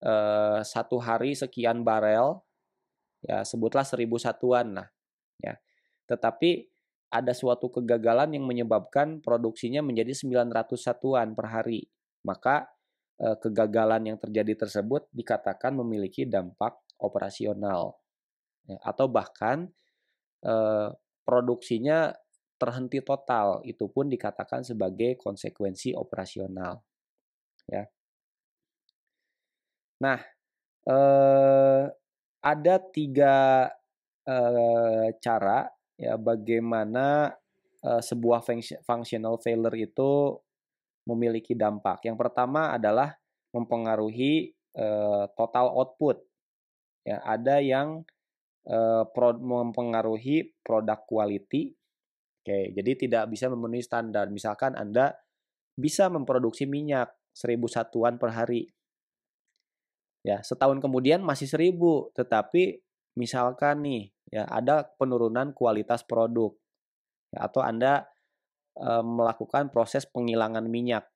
S1: 1 hari sekian barel, ya sebutlah 1000 satuan lah, ya. Tetapi ada suatu kegagalan yang menyebabkan produksinya menjadi 900 satuan per hari. Maka kegagalan yang terjadi tersebut dikatakan memiliki dampak operasional. Ya, atau bahkan produksinya terhenti total, itu pun dikatakan sebagai konsekuensi operasional. Ya. Nah, ada 3 cara ya bagaimana sebuah functional failure itu memiliki dampak. Yang pertama adalah mempengaruhi total output. Ya, ada yang mempengaruhi produk quality. Oke, jadi tidak bisa memenuhi standar. Misalkan Anda bisa memproduksi minyak 1000 satuan per hari. Ya, setahun kemudian masih 1000, tetapi misalkan nih, ya ada penurunan kualitas produk, ya, atau Anda melakukan proses penghilangan minyak.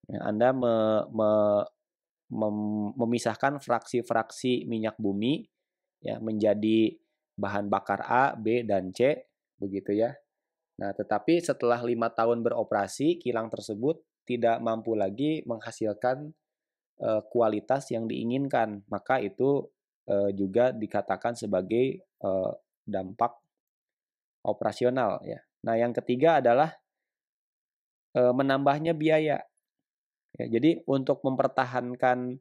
S1: Ya, Anda memisahkan fraksi-fraksi minyak bumi ya menjadi bahan bakar A, B, dan C, begitu ya. Nah, tetapi setelah 5 tahun beroperasi, kilang tersebut tidak mampu lagi menghasilkan kualitas yang diinginkan, maka itu juga dikatakan sebagai dampak operasional ya. Nah, yang ketiga adalah menambahnya biaya. Ya, jadi untuk mempertahankan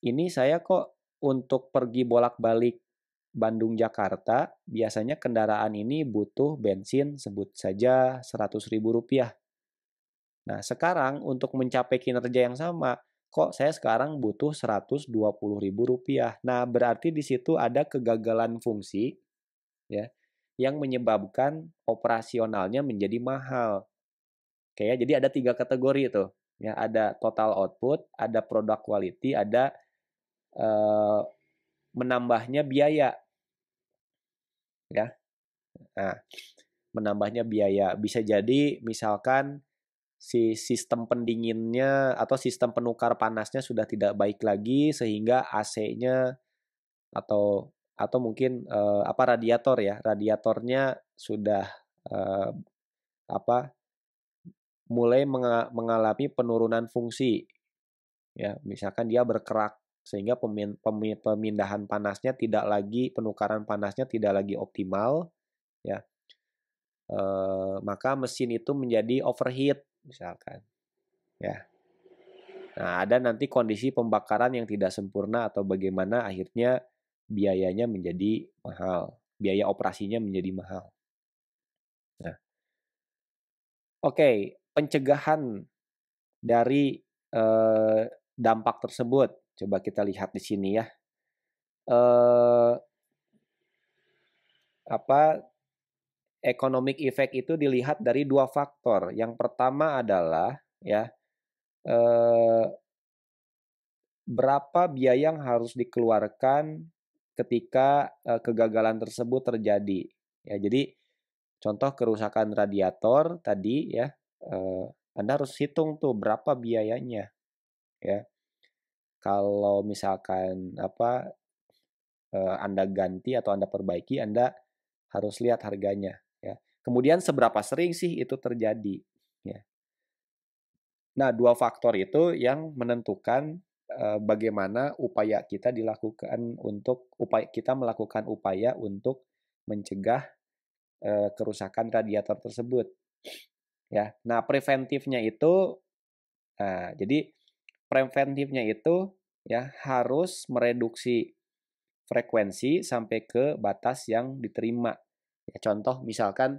S1: ini saya kok untuk pergi bolak-balik Bandung Jakarta, biasanya kendaraan ini butuh bensin sebut saja Rp100.000. Nah, sekarang untuk mencapai kinerja yang sama, kok saya sekarang butuh Rp120.000. Nah, berarti di situ ada kegagalan fungsi ya yang menyebabkan operasionalnya menjadi mahal. Oke ya, jadi ada 3 kategori itu. Ya, ada total output, ada product quality, ada eh, menambahnya biaya ya. Nah, menambahnya biaya bisa jadi misalkan si sistem pendinginnya atau sistem penukar panasnya sudah tidak baik lagi sehingga AC-nya atau mungkin radiator ya, radiatornya sudah eh, apa mulai mengalami penurunan fungsi ya, misalkan dia berkerak sehingga pemindahan panasnya tidak lagi penukaran panasnya tidak lagi optimal ya, maka mesin itu menjadi overheat misalkan ya. Nah, ada nanti kondisi pembakaran yang tidak sempurna atau bagaimana akhirnya biayanya menjadi mahal, biaya operasinya menjadi mahal. Nah, oke, pencegahan dari dampak tersebut coba kita lihat di sini ya. Eh, apa economic effect itu dilihat dari 2 faktor. Yang pertama adalah ya eh, berapa biaya yang harus dikeluarkan ketika kegagalan tersebut terjadi. Ya, jadi contoh kerusakan radiator tadi ya, Anda harus hitung tuh berapa biayanya ya. Kalau misalkan Anda ganti atau Anda perbaiki, Anda harus lihat harganya ya. Kemudian seberapa sering sih itu terjadi ya. Nah, 2 faktor itu yang menentukan bagaimana upaya kita dilakukan untuk kita melakukan upaya untuk mencegah kerusakan radiator tersebut ya. Nah, jadi preventifnya itu ya harus mereduksi frekuensi sampai ke batas yang diterima. Ya, contoh misalkan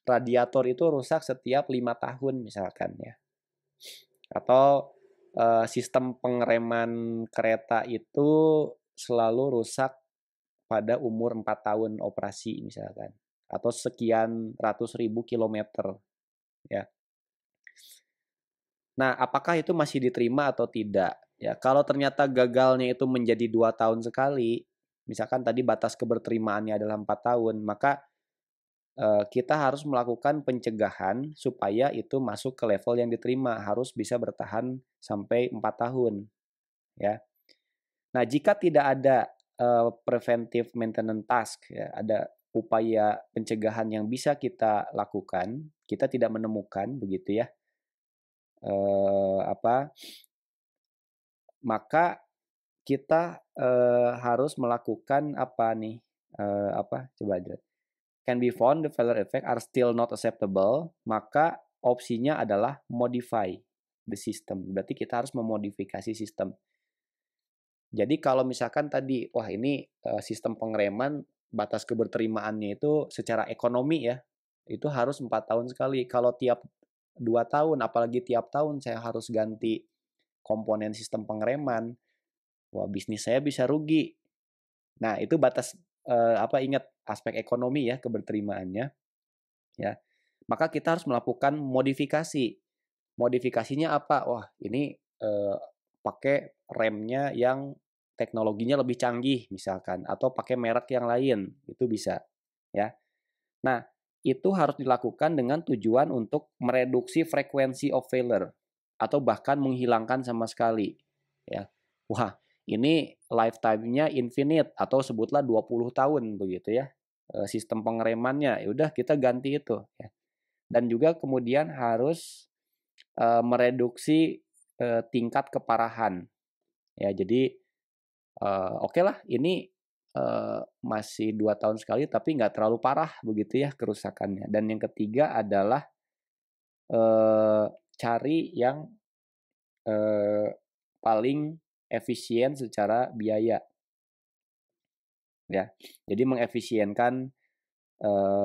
S1: radiator itu rusak setiap 5 tahun misalkan ya. Atau sistem pengereman kereta itu selalu rusak pada umur 4 tahun operasi misalkan. Atau sekian ratus ribu kilometer ya. Nah, apakah itu masih diterima atau tidak? Ya, kalau ternyata gagalnya itu menjadi 2 tahun sekali, misalkan tadi batas keberterimaannya adalah 4 tahun, maka kita harus melakukan pencegahan supaya itu masuk ke level yang diterima, harus bisa bertahan sampai 4 tahun ya. Nah, jika tidak ada preventive maintenance task ya, ada upaya pencegahan yang bisa kita lakukan, kita tidak menemukan begitu ya. Apa maka kita harus melakukan apa nih? Coba aja. can be found the failure effect are still not acceptable, maka opsinya adalah modify the system. Berarti kita harus memodifikasi sistem. Jadi kalau misalkan tadi, wah ini sistem pengereman batas keberterimaannya itu secara ekonomi ya, itu harus 4 tahun sekali. Kalau tiap 2 tahun, apalagi tiap tahun saya harus ganti komponen sistem pengereman, wah bisnis saya bisa rugi. Nah itu batas ingat aspek ekonomi ya keberterimaannya ya. Maka kita harus melakukan modifikasi. Modifikasinya apa? Wah ini pakai remnya yang teknologinya lebih canggih misalkan, atau pakai merek yang lain, itu bisa ya. Nah, itu harus dilakukan dengan tujuan untuk mereduksi frekuensi of failure atau bahkan menghilangkan sama sekali ya. Wah, ini lifetime-nya infinite atau sebutlah 20 tahun begitu ya. Sistem pengeremannya, ya udah kita ganti itu ya. Dan juga kemudian harus mereduksi tingkat keparahan. Ya, jadi oke lah ini masih 2 tahun sekali tapi nggak terlalu parah begitu ya kerusakannya. Dan yang ketiga adalah cari yang paling efisien secara biaya. Ya, jadi mengefisienkan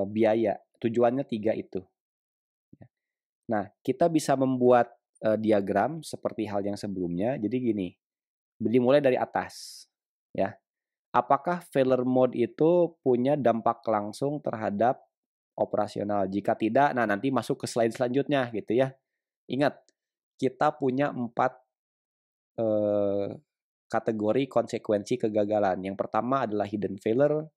S1: biaya. Tujuannya 3 itu. Nah, kita bisa membuat diagram seperti hal yang sebelumnya. Jadi gini, dimulai dari atas, ya. Apakah failure mode itu punya dampak langsung terhadap operasional? Jika tidak, nah nanti masuk ke slide selanjutnya gitu ya. Ingat, kita punya 4 kategori konsekuensi kegagalan. Yang pertama adalah hidden failure,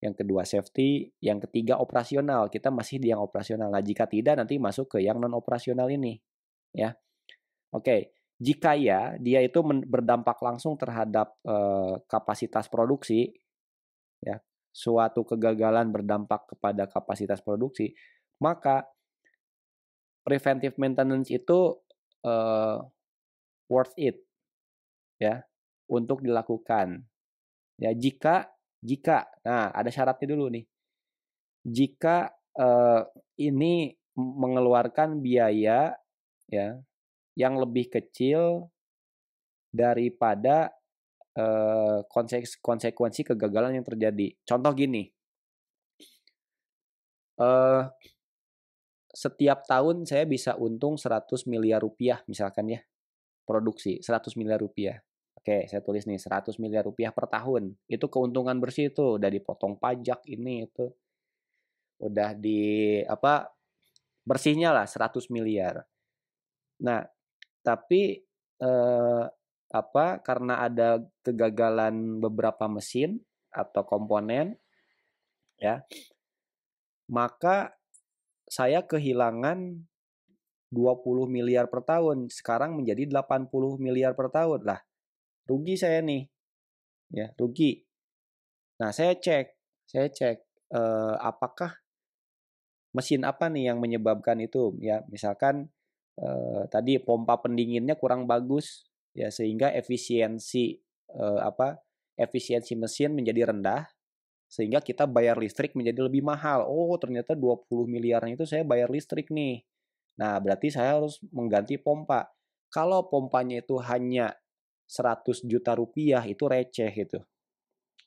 S1: yang kedua safety, yang ketiga operasional. Kita masih di yang operasional. Nah, jika tidak nanti masuk ke yang non operasional ini, ya. Oke, jika ya dia itu berdampak langsung terhadap kapasitas produksi, ya, suatu kegagalan berdampak kepada kapasitas produksi, maka preventive maintenance itu worth it, ya, untuk dilakukan. Ya, jika, nah ada syaratnya dulu nih. Jika ini mengeluarkan biaya ya yang lebih kecil daripada konsekuensi kegagalan yang terjadi. Contoh gini, setiap tahun saya bisa untung 100 miliar rupiah misalkan ya, produksi 100 miliar rupiah. Oke, saya tulis nih 100 miliar rupiah per tahun. Itu keuntungan bersih tuh, udah dipotong pajak ini itu. Udah bersihnya lah 100 miliar. Nah, tapi karena ada kegagalan beberapa mesin atau komponen ya, maka saya kehilangan 20 miliar per tahun, sekarang menjadi 80 miliar per tahun. Lah, rugi saya nih. Ya, rugi. Nah, saya cek apakah mesin apa nih yang menyebabkan itu? Ya, misalkan tadi pompa pendinginnya kurang bagus ya sehingga efisiensi mesin menjadi rendah sehingga kita bayar listrik menjadi lebih mahal. Oh, ternyata 20 miliarnya itu saya bayar listrik nih. Nah, berarti saya harus mengganti pompa. Kalau pompanya itu hanya 100 juta rupiah itu receh itu.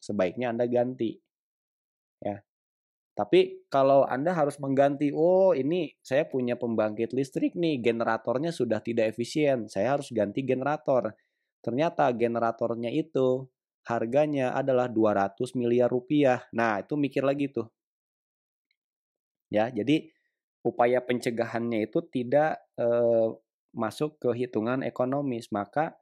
S1: Sebaiknya Anda ganti. Ya. Tapi kalau Anda harus mengganti, oh ini saya punya pembangkit listrik nih, generatornya sudah tidak efisien, saya harus ganti generator. Ternyata generatornya itu harganya adalah 200 miliar rupiah. Nah, itu mikir lagi tuh. Ya, jadi upaya pencegahannya itu tidak masuk ke hitungan ekonomis. Maka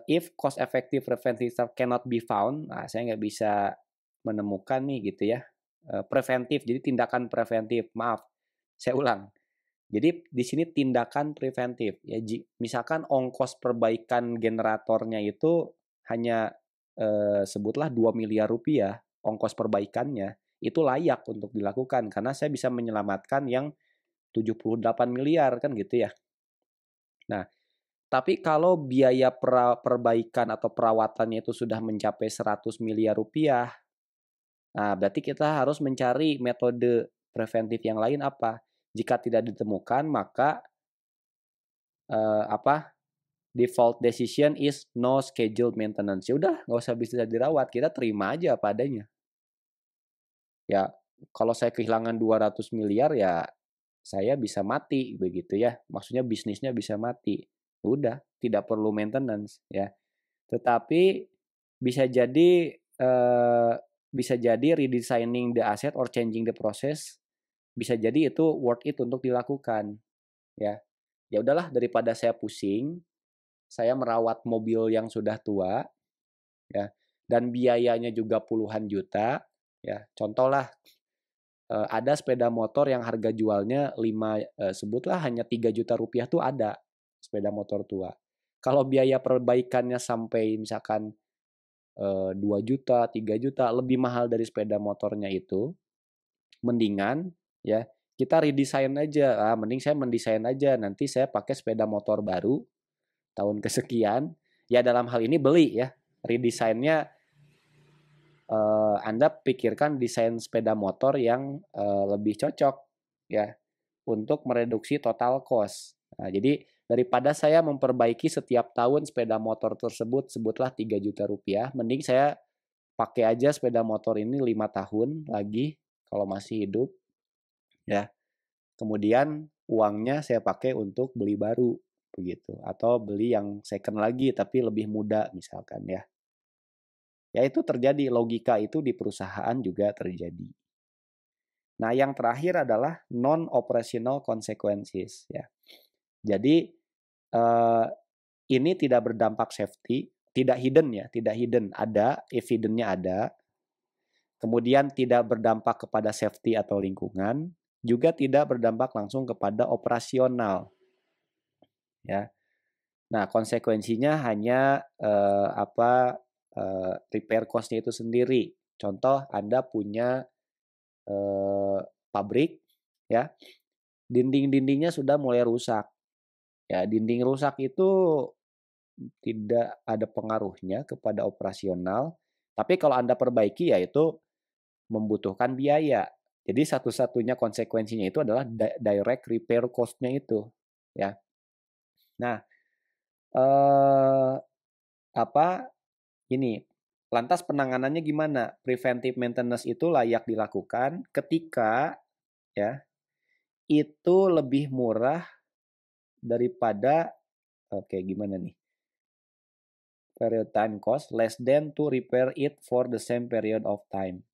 S1: if cost effective preventive cannot be found, nah saya nggak bisa menemukan nih gitu ya. Preventif, jadi tindakan preventif. Maaf, saya ulang. Jadi di sini tindakan preventif. Ya, misalkan ongkos perbaikan generatornya itu hanya sebutlah 2 miliar rupiah, ongkos perbaikannya itu layak untuk dilakukan karena saya bisa menyelamatkan yang 78 miliar kan gitu ya. Nah, tapi kalau biaya perbaikan atau perawatannya itu sudah mencapai 100 miliar rupiah, Nah, berarti kita harus mencari metode preventif yang lain apa? Jika tidak ditemukan, maka apa? Default decision is no scheduled maintenance. Ya udah, nggak usah bisa dirawat, kita terima aja apa adanya. Ya, kalau saya kehilangan 200 miliar ya saya bisa mati begitu ya. Maksudnya bisnisnya bisa mati. Udah, tidak perlu maintenance ya. Tetapi bisa jadi eh, bisa jadi redesigning the asset or changing the process bisa jadi itu worth it untuk dilakukan ya. Ya udahlah daripada saya pusing, saya merawat mobil yang sudah tua ya dan biayanya juga puluhan juta ya. Contoh lah ada sepeda motor yang harga jualnya sebutlah hanya 3 juta rupiah tuh ada sepeda motor tua. Kalau biaya perbaikannya sampai misalkan 2 juta, 3 juta lebih mahal dari sepeda motornya itu, mendingan ya kita redesign aja. Mending saya mendesain aja nanti saya pakai sepeda motor baru tahun kesekian. Ya dalam hal ini beli ya. Redesainnya Anda pikirkan desain sepeda motor yang lebih cocok ya untuk mereduksi total cost. Nah, jadi daripada saya memperbaiki setiap tahun sepeda motor tersebut sebutlah 3 juta rupiah, mending saya pakai aja sepeda motor ini 5 tahun lagi kalau masih hidup ya. Kemudian uangnya saya pakai untuk beli baru begitu atau beli yang second lagi tapi lebih muda misalkan ya. Ya itu terjadi, logika itu di perusahaan juga terjadi. Nah, yang terakhir adalah non-operational consequences ya. Jadi ini tidak berdampak safety, tidak hidden ya, tidak hidden, ada, evidence-nya ada. Kemudian tidak berdampak kepada safety atau lingkungan, juga tidak berdampak langsung kepada operasional. Ya. Nah, konsekuensinya hanya repair cost-nya itu sendiri. Contoh, Anda punya pabrik ya, dinding-dindingnya sudah mulai rusak. Ya, dinding rusak itu tidak ada pengaruhnya kepada operasional, tapi kalau Anda perbaiki ya itu membutuhkan biaya. Jadi satu-satunya konsekuensinya itu adalah direct repair cost-nya itu, ya. Nah, eh, apa ini? Lantas penanganannya gimana? Preventive maintenance itu layak dilakukan ketika ya itu lebih murah daripada oke gimana nih? Period time cost less than to repair it for the same period of time.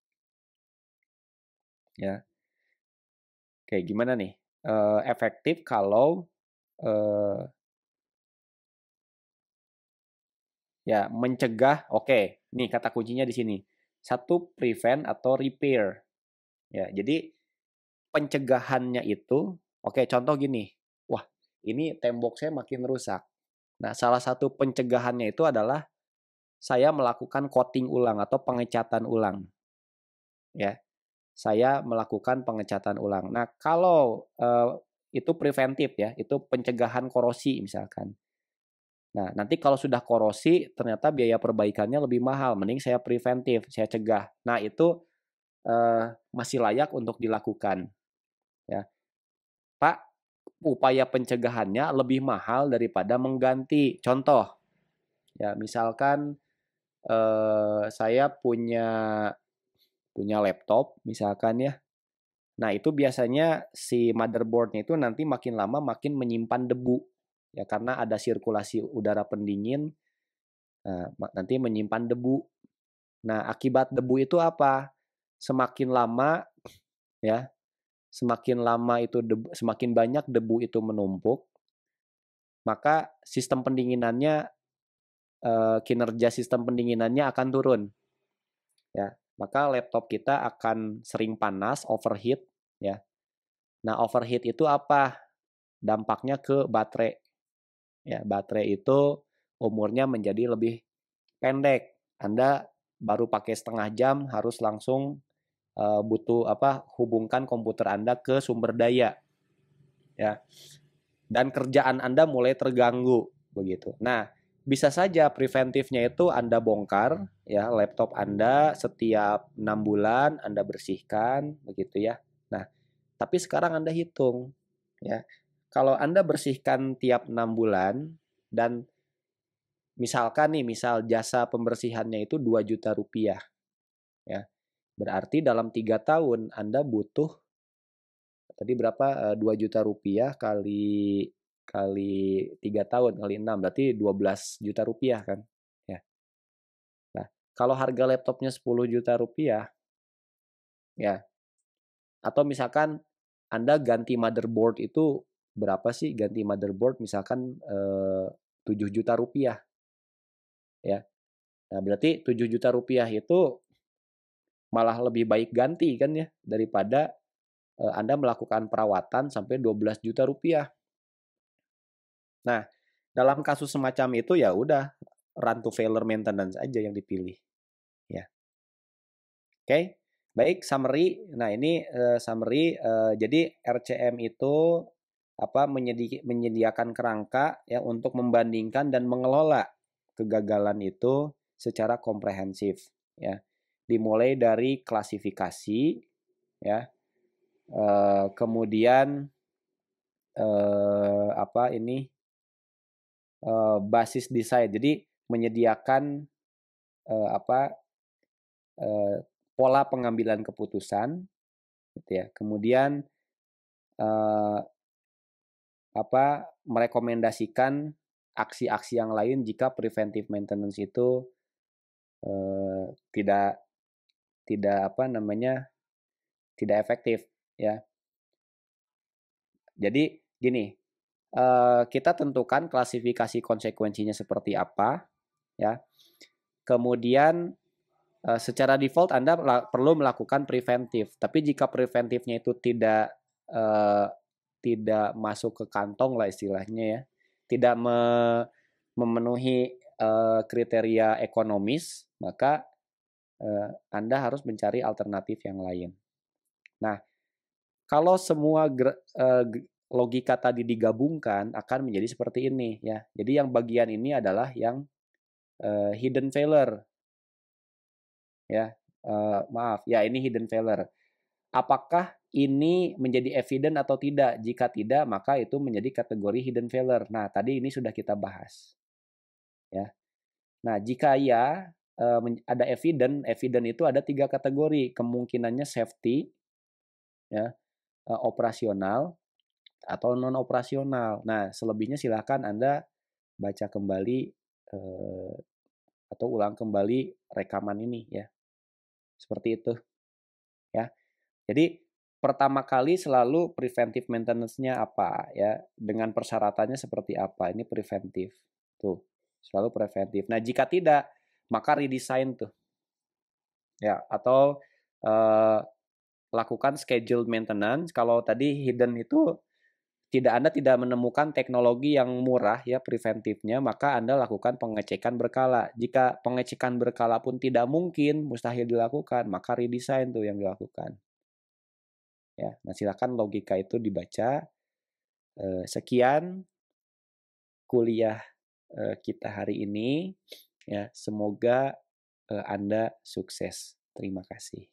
S1: Ya. Oke, gimana nih? Efektif kalau ya mencegah. Oke, nih kata kuncinya di sini. Satu prevent atau repair. Ya, jadi pencegahannya itu, oke, contoh gini. Wah, ini tembok saya makin rusak. Nah, salah satu pencegahannya itu adalah saya melakukan coating ulang atau pengecatan ulang. Ya, saya melakukan pengecatan ulang. Nah, kalau itu preventif ya, itu pencegahan korosi misalkan. Nah, nanti kalau sudah korosi, ternyata biaya perbaikannya lebih mahal. Mending saya preventif, saya cegah. Nah, itu masih layak untuk dilakukan. Ya, Pak, upaya pencegahannya lebih mahal daripada mengganti. Contoh, ya misalkan saya punya laptop, misalkan ya. Nah, itu biasanya si motherboard-nya itu nanti makin lama makin menyimpan debu. Ya, karena ada sirkulasi udara pendingin, nanti menyimpan debu. Nah, akibat debu itu apa? Semakin lama ya, semakin lama itu semakin banyak debu itu menumpuk, maka sistem pendinginannya kinerja sistem pendinginannya akan turun. Ya, maka laptop kita akan sering panas, overheat ya. Nah, overheat itu apa? Dampaknya ke baterai. Ya, baterai itu umurnya menjadi lebih pendek. Anda baru pakai setengah jam harus langsung butuh hubungkan komputer Anda ke sumber daya ya dan kerjaan Anda mulai terganggu begitu. Nah, bisa saja preventifnya itu Anda bongkar ya laptop Anda setiap 6 bulan Anda bersihkan begitu ya. Nah, tapi sekarang Anda hitung ya. Kalau Anda bersihkan tiap 6 bulan dan misalkan nih, misal jasa pembersihannya itu 2 juta rupiah ya. Berarti dalam 3 tahun Anda butuh tadi berapa 2 juta rupiah kali kali 3 tahun kali 6 berarti 12 juta rupiah kan ya. Nah, kalau harga laptopnya 10 juta rupiah ya atau misalkan Anda ganti motherboard itu berapa sih ganti motherboard misalkan 7 juta rupiah ya. Nah, berarti 7 juta rupiah itu malah lebih baik ganti kan ya daripada Anda melakukan perawatan sampai 12 juta rupiah. Nah, dalam kasus semacam itu ya udah run to failure maintenance aja yang dipilih ya. Oke. Baik, summary. Nah, ini summary jadi RCM itu apa menyediakan kerangka ya untuk membandingkan dan mengelola kegagalan itu secara komprehensif ya. Dimulai dari klasifikasi ya. Kemudian apa ini basis desain. Jadi menyediakan apa pola pengambilan keputusan, gitu ya. Kemudian apa merekomendasikan aksi-aksi yang lain jika preventive maintenance itu tidak tidak apa namanya tidak efektif, ya. Jadi gini, kita tentukan klasifikasi konsekuensinya seperti apa, ya. Kemudian secara default Anda perlu melakukan preventif. Tapi jika preventifnya itu eh, tidak masuk ke kantong lah istilahnya ya, tidak memenuhi kriteria ekonomis, maka Anda harus mencari alternatif yang lain. Nah, kalau semua logika tadi digabungkan akan menjadi seperti ini ya. Jadi yang bagian ini adalah yang hidden failure ya. Maaf, ya ini hidden failure. Apakah ini menjadi evident atau tidak? Jika tidak, maka itu menjadi kategori hidden failure. Nah, tadi ini sudah kita bahas. Ya. Nah, jika ya ada evident, evident itu ada 3 kategori. Kemungkinannya safety, ya, operasional, atau non operasional. Nah, selebihnya silakan Anda baca kembali eh, atau ulang kembali rekaman ini ya. Seperti itu ya. Jadi pertama kali selalu preventive maintenance-nya apa ya, dengan persyaratannya seperti apa. Ini preventif. Tuh, selalu preventif. Nah, jika tidak, maka redesign tuh. Ya, atau eh, lakukan scheduled maintenance. Kalau tadi hidden itu Anda tidak menemukan teknologi yang murah ya preventifnya, maka Anda lakukan pengecekan berkala. Jika pengecekan berkala pun tidak mungkin, mustahil dilakukan, maka redesign tuh yang dilakukan. Ya, nah silakan logika itu dibaca. Sekian kuliah kita hari ini. Ya, semoga Anda sukses. Terima kasih.